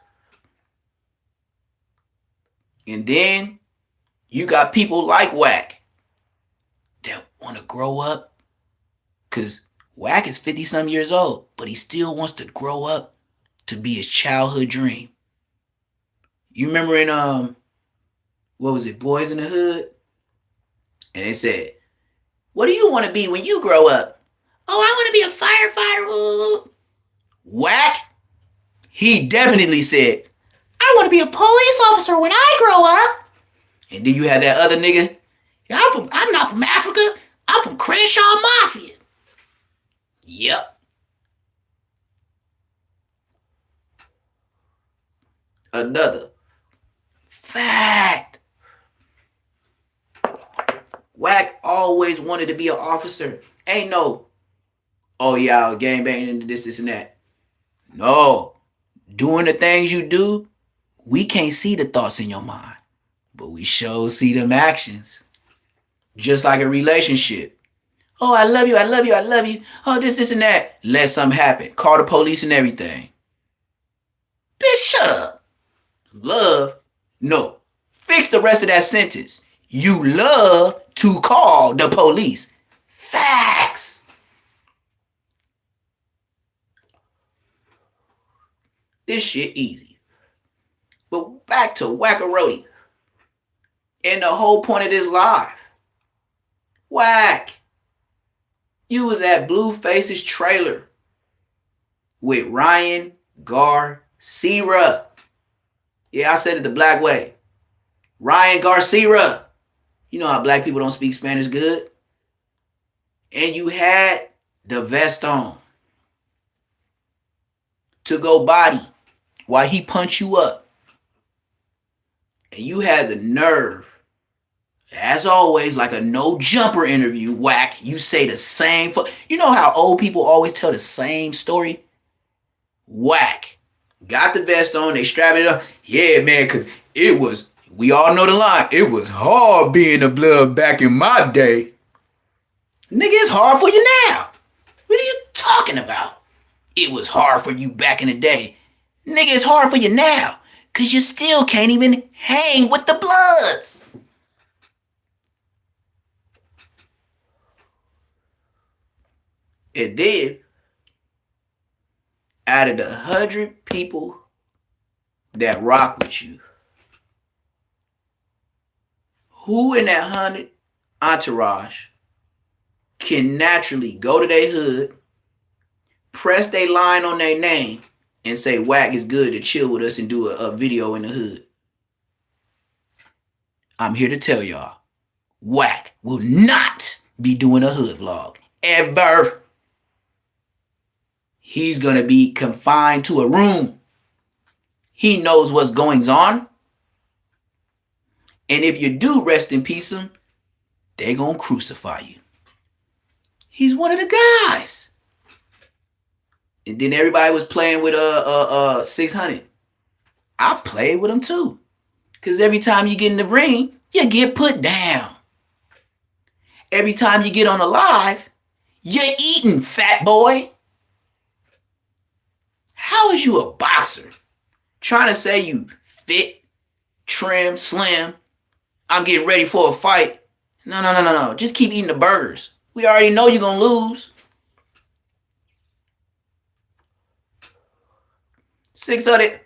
And then you got people like Whack that want to grow up, because Whack is 50-some years old, but he still wants to grow up to be his childhood dream. You remember in what was it, Boys in the Hood? And they said, what do you want to be when you grow up? Oh, I want to be a firefighter. Whack, he definitely said, I want to be a police officer when I grow up. And then you had that other nigga Yeah, I'm not from Africa. I'm from Crenshaw Mafia. Yep. Another fact. Wack always wanted to be an officer. Ain't no, oh yeah, gang banging into this, and that. No. Doing the things you do, we can't see the thoughts in your mind, but we sure see them actions. Just like a relationship. Oh, I love you, I love you, I love you. Oh, this, and that. Let something happen. Call the police and everything. Bitch, shut up. Love? No. Fix the rest of that sentence. You love to call the police. Facts. This shit easy. But back to Wackaroti. And the whole point of this live. Wack. You was at Blueface's trailer with Ryan Garcia. Yeah, I said it the black way. Ryan Garcia. You know how black people don't speak Spanish good. And you had the vest on to go body while he punched you up. And you had the nerve, as always, like a no jumper interview, Wack, you say the same. You know how old people always tell the same story? Wack. Got the vest on, they strap it up. Yeah, man, because it was, we all know the line, it was hard being a blood back in my day. Nigga, it's hard for you now. What are you talking about? It was hard for you back in the day. Nigga, it's hard for you now. Because you still can't even hang with the Bloods. It did. Out of the 100 people that rock with you, who in that 100 entourage can naturally go to their hood, press their line on their name, and say, Wack is good to chill with us and do a video in the hood? I'm here to tell y'all, Wack will not be doing a hood vlog. Ever. He's going to be confined to a room. He knows what's going on. And if you do rest in peace him, they're going to crucify you. He's one of the guys. And then everybody was playing with 600. I played with him too. Because every time you get in the ring, you get put down. Every time you get on a live, you're eating, fat boy. How is you a boxer trying to say you fit, trim, slim? I'm getting ready for a fight. No. Just keep eating the burgers. We already know you're going to lose. 600.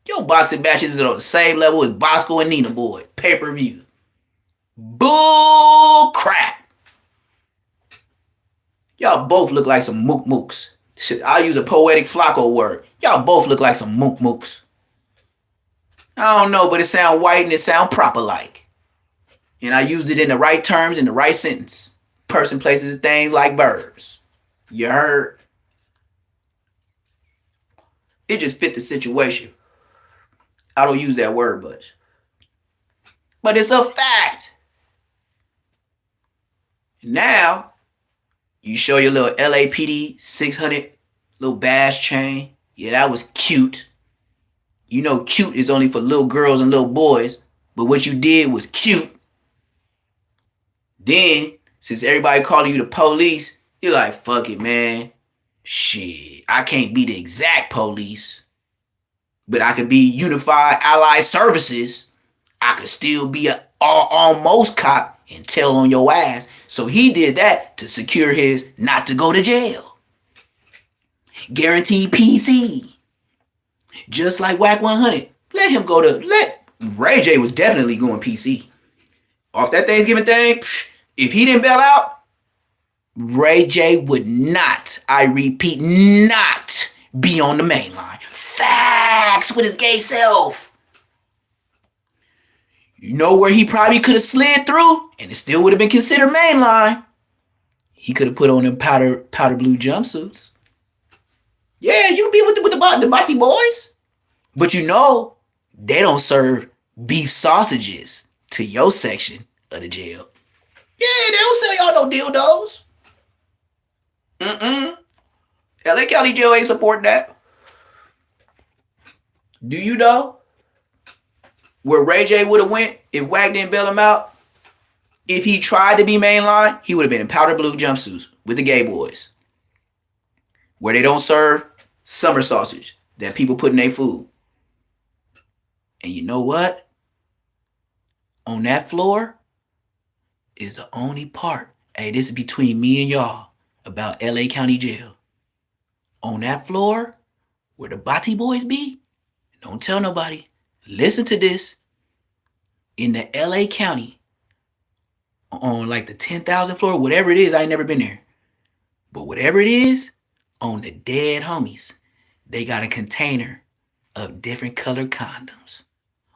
Your boxing matches is on the same level as Bosco and Nina Boy. Pay-per-view. Bull crap. Y'all both look like some mook mooks. Shit, I'll use a poetic Flacco word. Y'all both look like some mook mooks. I don't know, but it sound white and it sound proper like. And I used it in the right terms in the right sentence. Person, places, and things like verbs. You heard? It just fit the situation. I don't use that word much. But it's a fact. Now, you show your little LAPD 600 little bash chain. Yeah, that was cute. You know cute is only for little girls and little boys. But what you did was cute. Then, since everybody calling you the police, you're like, fuck it, man. Shit, I can't be the exact police. But I could be Unified Allied Services. I could still be a almost cop and tell on your ass. So he did that to secure his not to go to jail. Guaranteed PC. Just like Wack 100. Let Ray J was definitely going PC. Off that Thanksgiving thing, if he didn't bail out, Ray J would not, I repeat, not be on the main line. Facts with his gay self. You know where he probably could have slid through, and it still would have been considered mainline. He could have put on them powder blue jumpsuits. Yeah, you be with the Bati boys. But you know, they don't serve beef sausages to your section of the jail. Yeah, they don't sell y'all no dildos. LA County Jail ain't support that. Do you know where Ray J would have went if Wack didn't bail him out? If he tried to be mainline, he would have been in powder blue jumpsuits with the gay boys. Where they don't serve summer sausage that people put in their food. And you know what? On that floor is the only part. Hey, this is between me and y'all about LA County Jail. On that floor where the Bati boys be, don't tell nobody. Listen to this. In the LA County, on like the 10,000 floor, whatever it is, I ain't never been there. But whatever it is, on the dead homies, they got a container of different colored condoms.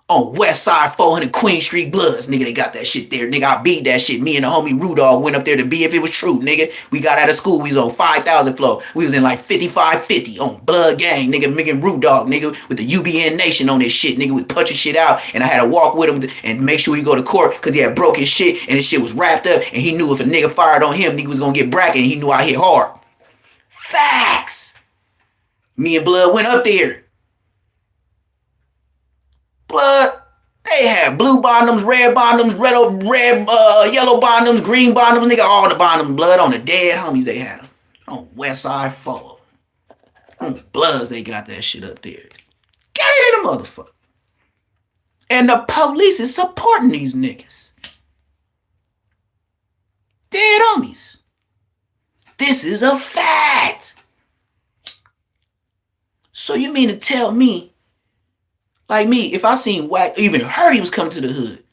On West Side 400 Queen Street Bloods, nigga, they got that shit there. Nigga, I beat that shit. Me and the homie Rudolph went up there to be if it was true, nigga. We got out of school. We was on 5,000 floor. We was in like 5550 on Blood Gang, nigga. Making Rudolph, nigga, with the UBN Nation on this shit, nigga. We punching shit out. And I had to walk with him and make sure he go to court because he had broke his shit and his shit was wrapped up. And he knew if a nigga fired on him, nigga was going to get bracket. And he knew I hit hard. Facts. Me and Blood went up there. Blood. They had blue bottoms, red bottoms, yellow bottoms, green bottoms, nigga, all the bottoms, Blood on the dead homies they had them. On West Side 4. On Bloods they got that shit up there. Get in the motherfucker. And the police is supporting these niggas. Dead homies. This is a fact. So you mean to tell me, like me, if I seen Wack, even heard he was coming to the hood,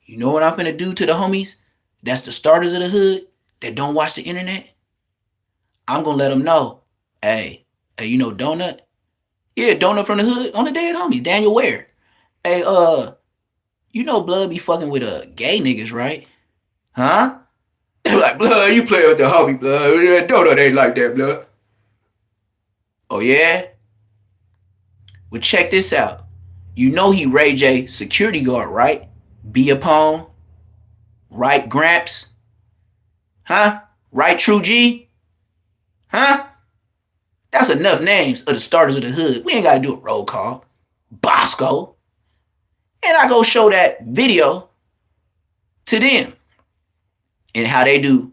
you know what I'm finna do to the homies that's the starters of the hood that don't watch the internet? I'm gonna let them know, hey, you know Donut? Yeah, Donut from the hood on the dead homies, Daniel Ware. Hey, you know Blood be fucking with gay niggas, right? Huh? Like, Blood, you play with the homie, Blood. Donut ain't like that, Blood. Oh, yeah? Well, check this out. You know he Ray J security guard, right? Be upon, right Gramps? Huh? Right True G? Huh? That's enough names of the starters of the hood. We ain't got to do a roll call. Bosco. And I go show that video to them. And how they do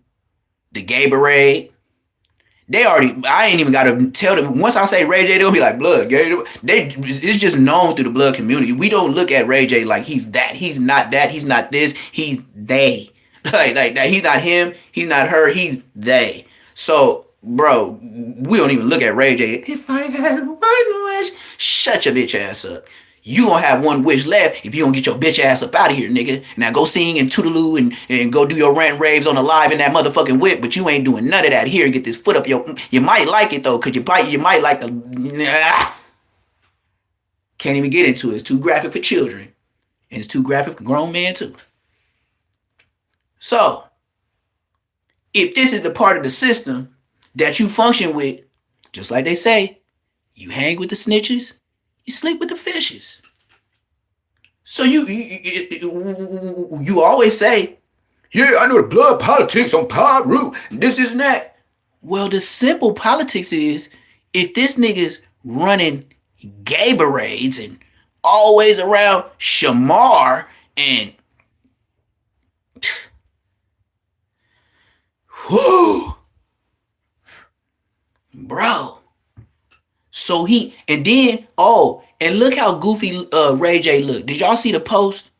the gay parade. I ain't even got to tell them. Once I say Ray J, they'll be like, Blood, gay. It's just known through the Blood community. We don't look at Ray J like he's that. He's not that. He's not this. He's they. Like that. He's not him. He's not her. He's they. So, bro, we don't even look at Ray J. If I had one wish, shut your bitch ass up. You gonna have one wish left if you don't get your bitch ass up out of here, nigga. Now go sing and toodaloo and go do your rant raves on the live in that motherfucking whip, but you ain't doing none of that here. Get this foot up your. You might like it though, cause you might like the. Can't even get into it. It's too graphic for children, and it's too graphic for grown men too. So, if this is the part of the system that you function with, just like they say, you hang with the snitches. You sleep with the fishes. So you always say, yeah, I know the blood politics on Pod Root. This and that. Well, the simple politics is, if this nigga's running gay parades and always around Shamar and whoo, bro. So and look how goofy Ray J looked. Did y'all see the post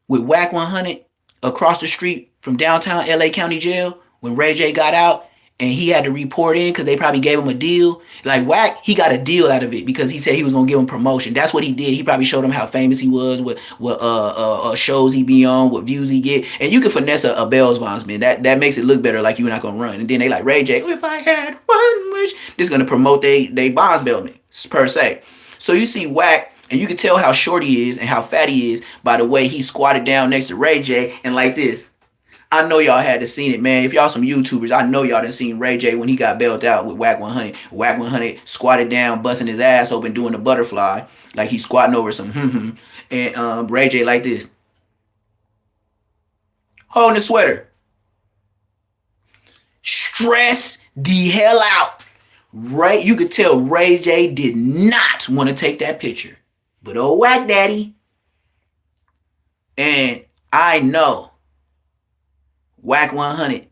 with Wack 100 across the street from downtown LA County Jail when Ray J got out and he had to report in because they probably gave him a deal? Like Wack, he got a deal out of it because he said he was gonna give him promotion. That's what he did. He probably showed him how famous he was, what shows he be on, what views he get, and you can finesse a bail bondsman. That makes it look better, like you're not gonna run. And then they like Ray J. If I had one wish, this is gonna promote they bonds bailment per se. So you see Wack And you can tell how short he is and how fat he is by the way he squatted down next to Ray J and like this. I know y'all had to seen it, man. If y'all some YouTubers, I know y'all done seen Ray J when he got bailed out with Whack 100. Whack 100 squatted down, busting his ass open, doing the butterfly. Like he's squatting over some And Ray J like this. Holding the sweater. Stress the hell out. Ray, you could tell Ray J did not want to take that picture. But oh, Whack Daddy. And I know Whack 100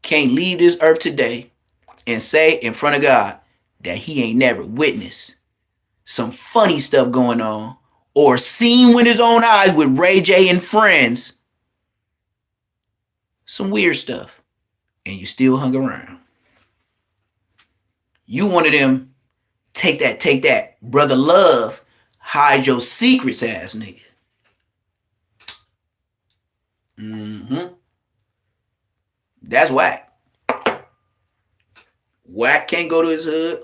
can't leave this earth today and say in front of God that he ain't never witnessed some funny stuff going on or seen with his own eyes with Ray J and friends some weird stuff, and you still hung around. You one of them take that, brother love, hide your secrets ass nigga. That's Whack. Whack can't go to his hood.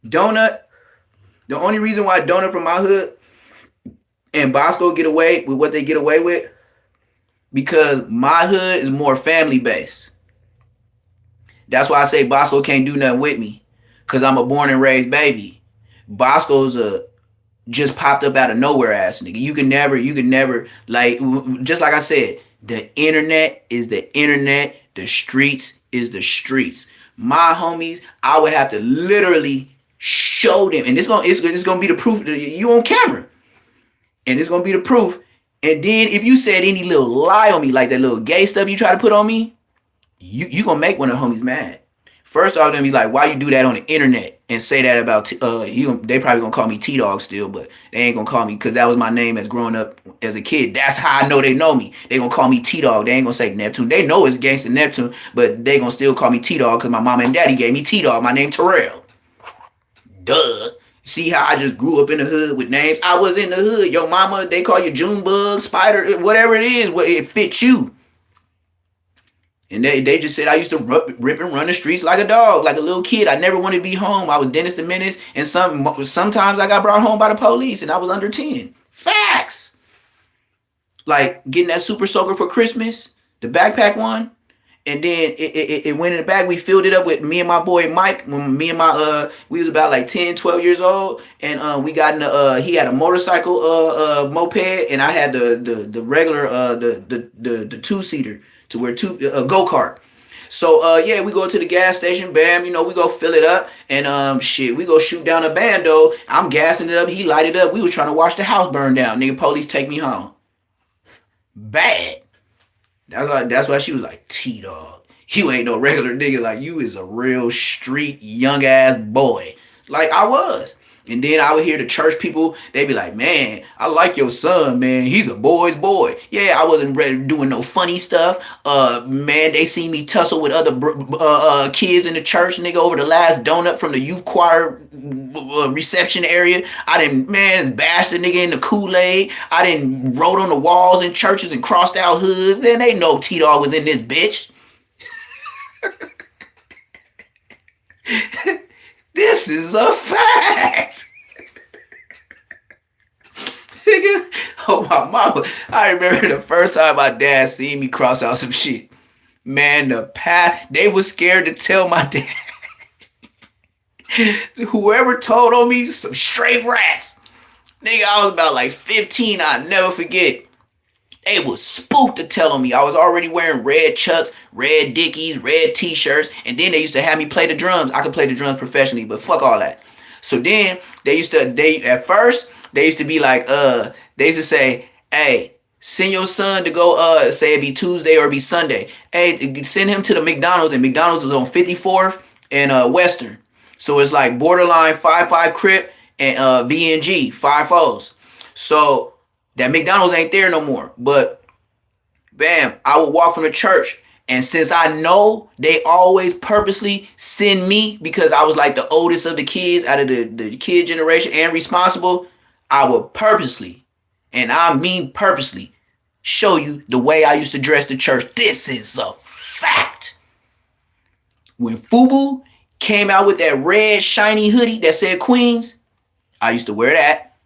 Donut, the only reason why Donut from my hood and Bosco get away with what they get away with, because my hood is more family based. That's why I say Bosco can't do nothing with me, because I'm a born and raised baby. Bosco's a just popped up out of nowhere ass nigga. You can never, like, just like I said, the internet is the internet. The streets is the streets. My homies, I would have to literally show them, and it's gonna be the proof that you on camera, and it's gonna be the proof. And then if you said any little lie on me, like that little gay stuff you try to put on me, you gonna make one of the homies mad. First off, them he's like, why you do that on the internet and say that about they probably gonna call me T-Dog still, but they ain't gonna call me, because that was my name as growing up as a kid. That's how I know they know me. They gonna call me T-Dog. They ain't gonna say Neptune. They know it's Gangsta Neptune, but they gonna still call me T-Dog because my mama and daddy gave me T-Dog. My name Terrell. Duh. See how I just grew up in the hood with names? I was in the hood. Your mama, they call you Junebug, Spider, whatever it is, it fits you. And they just said I used to rip and run the streets like a dog, like a little kid. I never wanted to be home. I was Dennis the Menace, and sometimes I got brought home by the police, and I was under 10. Facts. Like getting that Super Soaker for Christmas, the backpack one, and then it went in the bag. We filled it up with me and my boy Mike. When me and we was about like 10, 12 years old, and we got in he had a motorcycle moped, and I had the regular the two-seater to where go-kart. So yeah, we go to the gas station, bam, we go fill it up, and we go shoot down a bando. I'm gassing it up, he lighted up. We was trying to watch the house burn down. Nigga, police take me home. Bad. That's why she was like, T-Dog, you ain't no regular nigga. Like, you is a real street young ass boy. Like I was. And then I would hear the church people, they be like, man, I like your son, man. He's a boy's boy. Yeah, I wasn't ready doing no funny stuff. Man, they see me tussle with other kids in the church, nigga, over the last donut from the youth choir reception area. I didn't, man, bash the nigga in the Kool-Aid. I didn't wrote on the walls in churches and crossed out hoods. Then they know T-Dog was in this bitch. This is a fact. Oh, my mama. I remember the first time my dad seen me cross out some shit. Man, they was scared to tell my dad. Whoever told on me, some straight rats. Nigga, I was about like 15. I'll never forget. They was spooked to tell on me. I was already wearing red Chucks, red Dickies, red t-shirts, and then they used to have me play the drums. I could play the drums professionally, but fuck all that. So then at first they used to be like, they used to say, hey, send your son to go, say it be Tuesday or it be Sunday. Hey, send him to the McDonald's, and McDonald's is on 54th and Western. So it's like borderline 5-5 Crip and VNG 5-4s. So that McDonald's ain't there no more. But bam, I would walk from the church. And since I know they always purposely send me, because I was like the oldest of the kids out of the kid generation and responsible, I would purposely, and I mean purposely, show you the way I used to dress the church. This is a fact. When FUBU came out with that red shiny hoodie that said Queens, I used to wear that.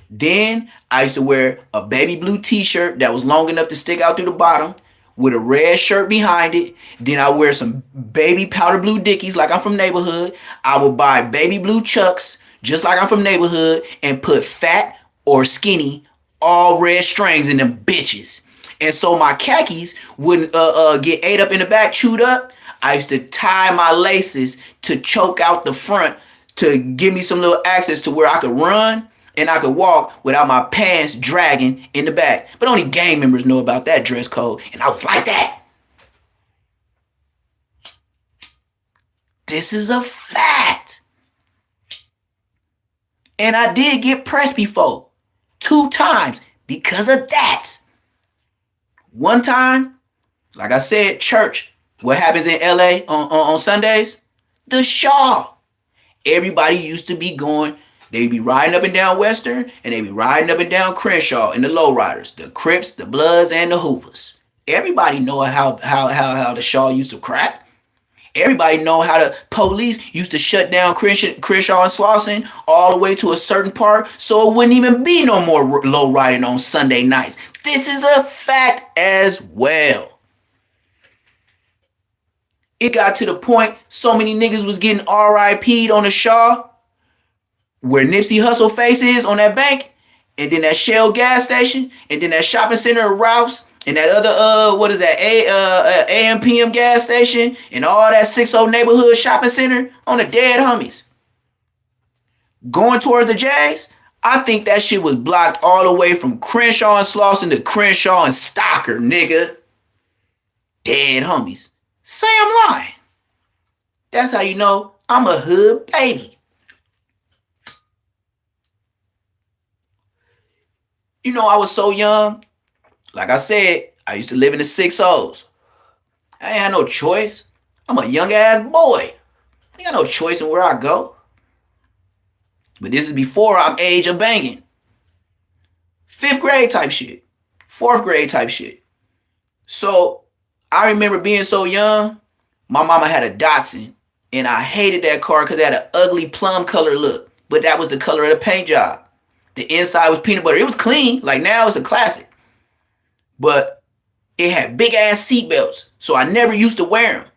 Then I used to wear a baby blue t-shirt that was long enough to stick out through the bottom with a red shirt behind it. Then I wear some baby powder blue Dickies like I'm from neighborhood. I would buy baby blue Chucks just like I'm from neighborhood and put fat or skinny all red strings in them bitches. And so my khakis wouldn't get ate up in the back, chewed up. I used to tie my laces to choke out the front to give me some little access to where I could run and I could walk without my pants dragging in the back. But only gang members know about that dress code, and I was like that. This is a fact. And I did get pressed before, 2 times because of that. One time, like I said, church. What happens in LA on Sundays? The Shaw. Everybody used to be going. They'd be riding up and down Western, and they'd be riding up and down Crenshaw in the lowriders, the Crips, the Bloods, and the Hoovers. Everybody know how the Shaw used to crack. Everybody know how the police used to shut down Crenshaw and Slauson all the way to a certain part, so it wouldn't even be no more low riding on Sunday nights. This is a fact as well. It got to the point so many niggas was getting RIP'd on the Shaw, where Nipsey Hussle face is on that bank, and then that Shell gas station, and then that shopping center of Ralph's, and that other what is that AM PM gas station, and all that 60 neighborhood shopping center on the dead homies. Going towards the Jags, I think that shit was blocked all the way from Crenshaw and Slauson to Crenshaw and Stocker, nigga. Dead homies. Say I'm lying. That's how you know I'm a hood baby. You know, I was so young. Like I said, I used to live in the 6-0s. I ain't had no choice. I'm a young ass boy. I ain't got no choice in where I go. But this is before I'm age of banging. 5th grade type shit. 4th grade type shit. So I remember being so young, my mama had a Datsun, and I hated that car because it had an ugly plum color look. But that was the color of the paint job. The inside was peanut butter. It was clean. Like now it's a classic. But it had big ass seat belts. So I never used to wear them.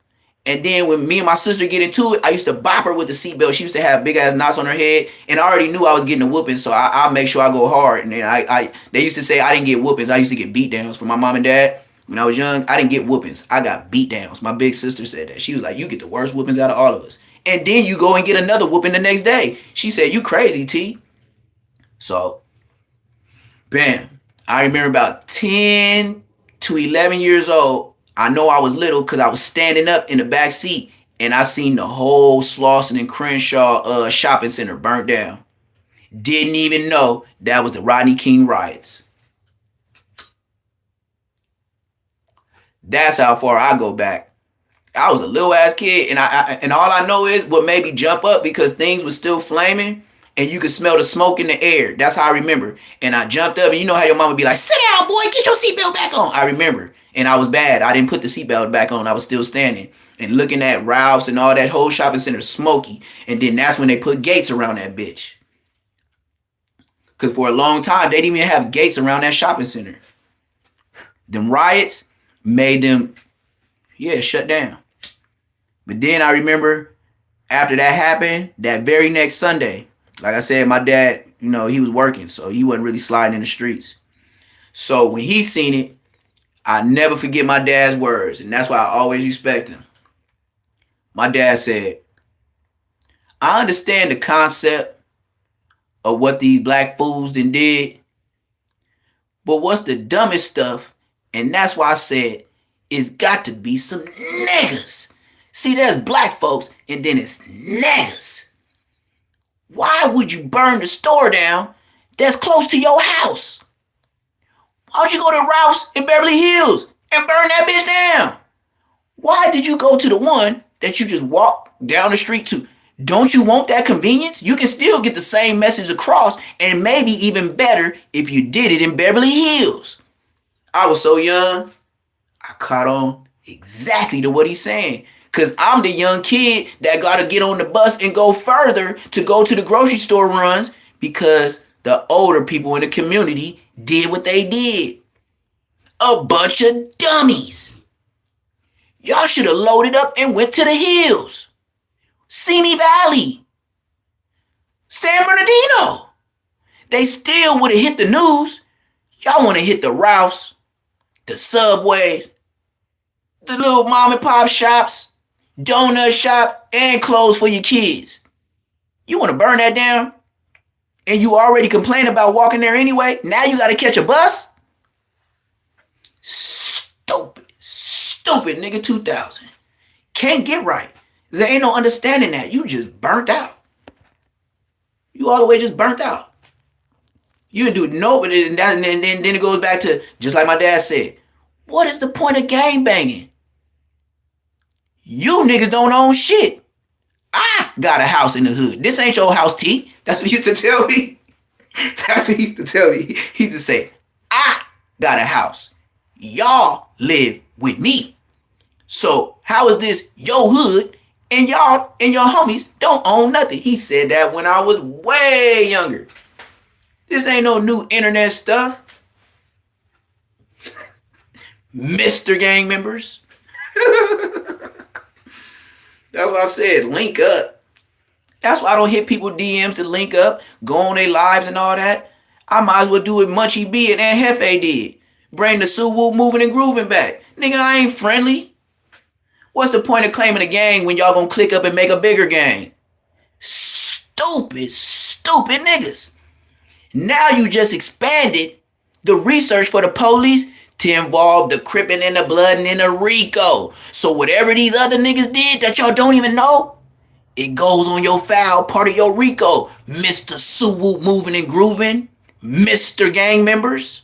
And then when me and my sister get into it, I used to bop her with the seatbelt. She used to have big ass knots on her head, and I already knew I was getting a whooping, so I'll make sure I go hard. And then they used to say I didn't get whoopings. I used to get beat downs from my mom and dad. When I was young, I didn't get whoopings. I got beat downs. My big sister said that. She was like, you get the worst whoopings out of all of us. And then you go and get another whooping the next day. She said, you crazy, T. So, bam. I remember about 10 to 11 years old. I know I was little because I was standing up in the back seat and I seen the whole Slauson and Crenshaw shopping center burnt down. Didn't even know that was the Rodney King riots. That's how far I go back. I was a little ass kid, and all I know is what made me jump up because things were still flaming and you could smell the smoke in the air. That's how I remember. And I jumped up, and you know how your mama be like, sit down, boy, get your seatbelt back on. I remember. And I was bad. I didn't put the seatbelt back on. I was still standing and looking at Ralph's and all that whole shopping center smoky. And then that's when they put gates around that bitch. Because for a long time, they didn't even have gates around that shopping center. Them riots made them, shut down. But then I remember after that happened, that very next Sunday, like I said, my dad, he was working, so he wasn't really sliding in the streets. So when he seen it, I never forget my dad's words, and that's why I always respect him. My dad said, I understand the concept of what these black fools did, but what's the dumbest stuff, and that's why I said, it's got to be some niggas. See, there's black folks, and then it's niggas. Why would you burn the store down that's close to your house? Why don't you go to Ralph's in Beverly Hills and burn that bitch down? Why did you go to the one that you just walk down the street to? Don't you want that convenience? You can still get the same message across, and maybe even better if you did it in Beverly Hills. I was so young, I caught on exactly to what he's saying. Because I'm the young kid that got to get on the bus and go further to go to the grocery store runs because the older people in the community did what they did. A bunch of dummies. Y'all should have loaded up and went to the hills. Simi Valley. San Bernardino. They still would have hit the news. Y'all want to hit the Ralphs, the Subway, the little mom and pop shops, donut shop, and clothes for your kids. You want to burn that down? And you already complain about walking there anyway? Now you got to catch a bus? Stupid nigga 2000. Can't get right. There ain't no understanding that. You just burnt out. You all the way just burnt out. You didn't do no, and then it goes back to, just like my dad said, what is the point of gang banging? You niggas don't own shit. I got a house in the hood. This ain't your house, T. That's what he used to tell me. That's what he used to tell me. He used to say, I got a house. Y'all live with me. So how is this your hood and y'all and your homies don't own nothing? He said that when I was way younger. This ain't no new internet stuff. Mr. Gang members. That's what I said. Link up. That's why I don't hit people DMs to link up, go on their lives and all that. I might as well do what Munchie B and Aunt Hefe did. Bring the Suwoo moving and grooving back. Nigga, I ain't friendly. What's the point of claiming a gang when y'all gonna click up and make a bigger gang? Stupid niggas. Now you just expanded the research for the police to involve the Crippin' and the Blood and the Rico. So whatever these other niggas did that y'all don't even know, it goes on your file, part of your Rico. Mr. Suwoo moving and grooving, Mr. Gang members.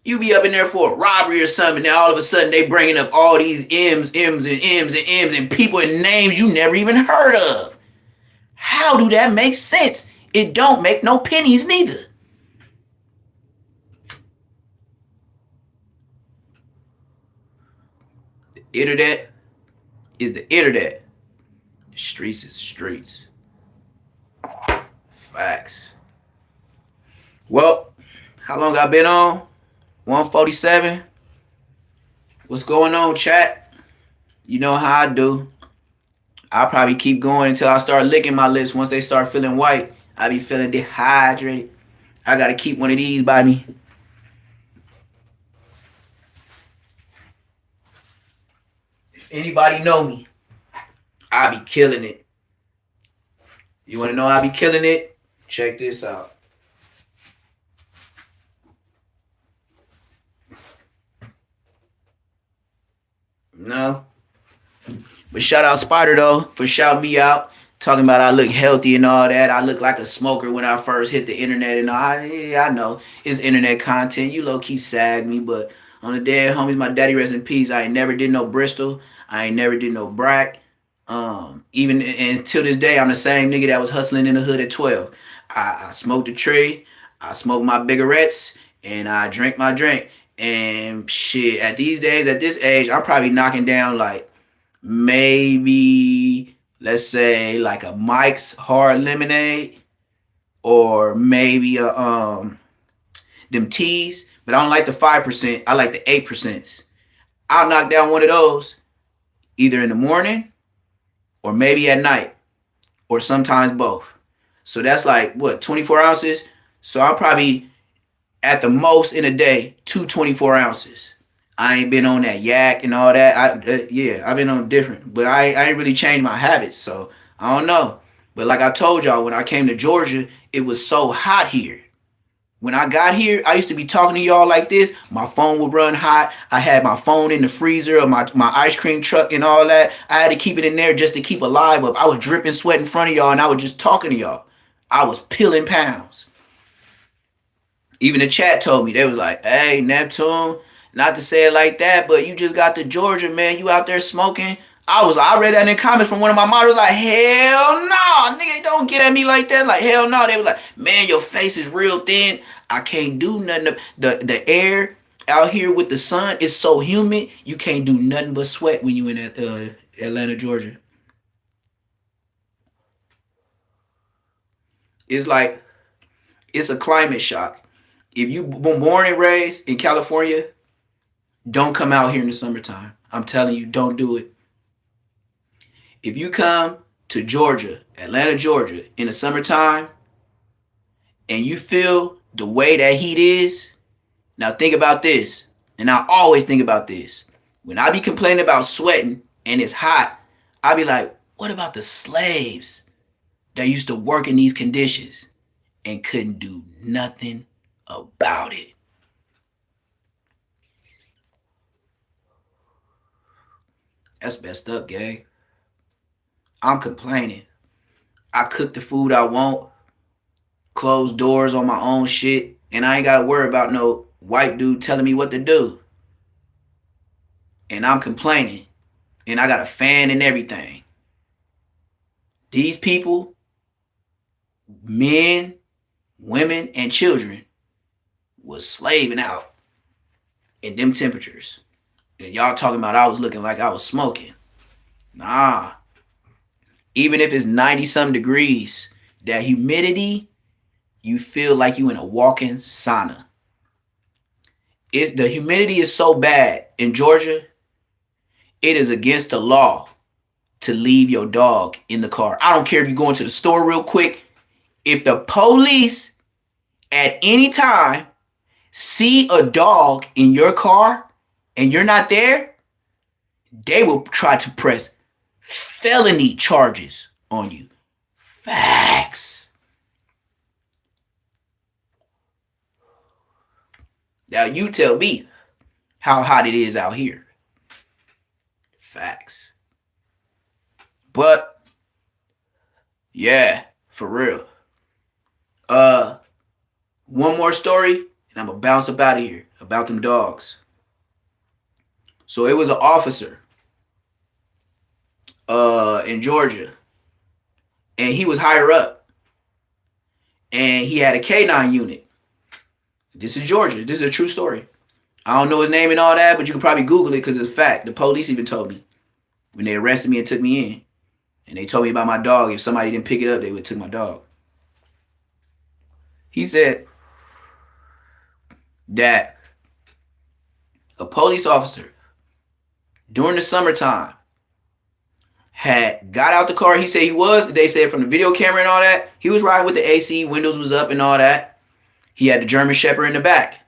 You be up in there for a robbery or something, and then all of a sudden they bringing up all these M's and people and names you never even heard of. How do that make sense? It don't make no pennies neither. The internet is the internet. The streets is streets. Facts. Well, how long I been on? 147. What's going on, chat? You know how I do. I'll probably keep going until I start licking my lips. Once they start feeling white, I be feeling dehydrated. I gotta keep one of these by me. If anybody know me, I be killing it. You wanna know I be killing it? Check this out. No. But shout out Spider though for shouting me out. Talking about I look healthy and all that. I look like a smoker when I first hit the internet and all. Yeah, I know. It's internet content. You low-key sag me, but on the dead homies, my daddy rest in peace. I ain't never did no Bristol. I ain't never did no Brack. Even until this day, I'm the same nigga that was hustling in the hood at 12. I smoked a tree. I smoked my cigarettes and I drank my drink. And shit, at these days, at this age, I'm probably knocking down like maybe, let's say, like a Mike's Hard Lemonade or maybe a them teas. But I don't like the 5%. I like the 8%. I'll knock down one of those either in the morning or maybe at night or sometimes both. So that's like, what, 24 ounces? So I'm probably at the most in a day, 24 ounces. I ain't been on that yak and all that. I've been on different, but I ain't really changed my habits. So I don't know. But like I told y'all, when I came to Georgia, it was so hot here. When I got here, I used to be talking to y'all like this. My phone would run hot. I had my phone in the freezer of my ice cream truck and all that. I had to keep it in there just to keep alive up. I was dripping sweat in front of y'all and I was just talking to y'all. I was peeling pounds. Even the chat told me, they was like, hey, Neptune, not to say it like that, but you just got to Georgia, man. You out there smoking. I read that in the comments from one of my models, like, hell no, nigga, don't get at me like that. Like, hell no. They was like, man, your face is real thin. I can't do nothing. The air out here with the sun is so humid, you can't do nothing but sweat when you in Atlanta, Georgia. It's like it's a climate shock. If you were born and raised in California, don't come out here in the summertime. I'm telling you, don't do it. If you come to Georgia, Atlanta, Georgia, in the summertime, and you feel the way that heat is, now think about this. And I always think about this. When I be complaining about sweating and it's hot, I be like, what about the slaves that used to work in these conditions and couldn't do nothing about it? That's messed up, gang. I'm complaining. I cook the food I want, close doors on my own shit, and I ain't gotta worry about no white dude telling me what to do. And I'm complaining. And I got a fan and everything. These people, men, women, and children, was slaving out in them temperatures. And y'all talking about I was looking like I was smoking. Nah. Even if it's 90 some degrees, that humidity, you feel like you in a walking sauna. The humidity is so bad in Georgia, it is against the law to leave your dog in the car. I don't care if you go into the store real quick. If the police at any time see a dog in your car and you're not there, they will try to press felony charges on you. Facts. Now you tell me how hot it is out here. Facts. But yeah, for real. One more story, and I'm gonna bounce up out of here about them dogs. So it was an officer in Georgia, and he was higher up, and he had a canine unit. This is Georgia. This is a true story. I don't know his name and all that, but you can probably Google it because it's a fact. The police even told me when they arrested me and took me in. And they told me about my dog. If somebody didn't pick it up, they would take my dog. He said that a police officer during the summertime had got out the car. He said they said from the video camera and all that, he was riding with the AC, windows was up and all that. He had the German Shepherd in the back.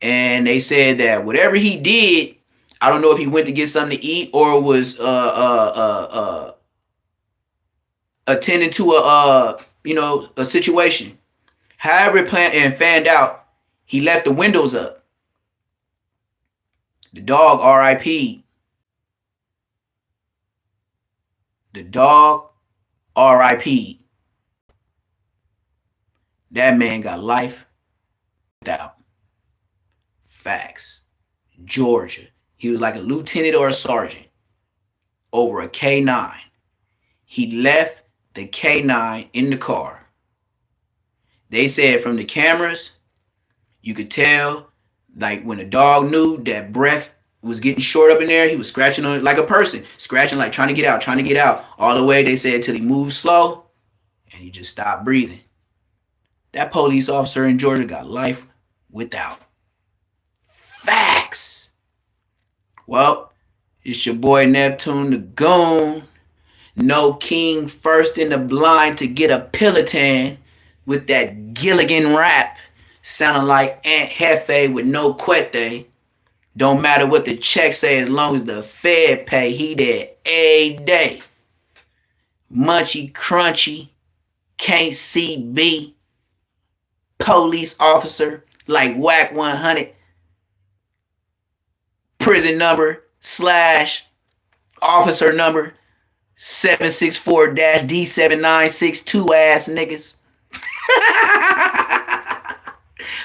And they said that whatever he did, I don't know if he went to get something to eat or was attending to a situation. However, it fanned out, he left the windows up. The dog R.I.P. The dog R.I.P. That man got life without. Facts. Georgia. He was like a lieutenant or a sergeant over a K9. He left the K9 in the car. They said from the cameras, you could tell, like when a dog knew that breath was getting short up in there, he was scratching on it like a person, scratching like trying to get out, all the way, they said, till he moved slow, and he just stopped breathing. That police officer in Georgia got life without. Facts. Well, it's your boy Neptune the Goon. No king first in the blind to get a Peloton with that Gilligan rap sounding like Aunt Hefe with no quete. Don't matter what the check say as long as the Fed pay. He there a day. Munchy crunchy. Can't see B. Police officer like Whack 100. Prison number / officer number 764-D7962 ass niggas.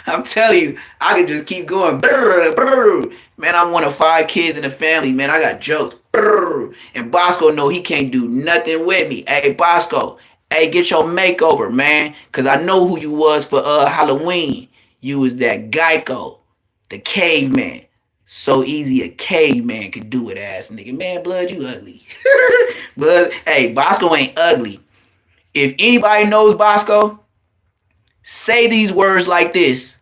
I'm telling you, I could just keep going. Brr, brr. Man, I'm one of 5 kids in the family, man. I got jokes. Brr. And Bosco know he can't do nothing with me. Hey, Bosco, hey, get your makeover, man. Because I know who you was for Halloween. You was that Geico, the caveman. So easy a caveman could do it, ass nigga. Man, blood, you ugly. Blood, hey, Bosco ain't ugly. If anybody knows Bosco, say these words like this,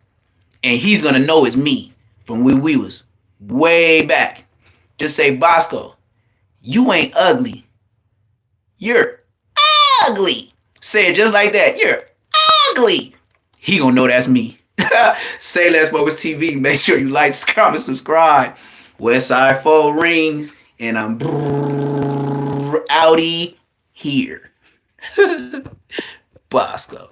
and he's gonna know it's me from when we was way back. Just say, Bosco, you ain't ugly. You're ugly. Say it just like that. You're ugly. He gonna know that's me. Say Let's Focus TV. Make sure you like, comment, subscribe. Westside 4 rings, and I'm outie here. Bosco.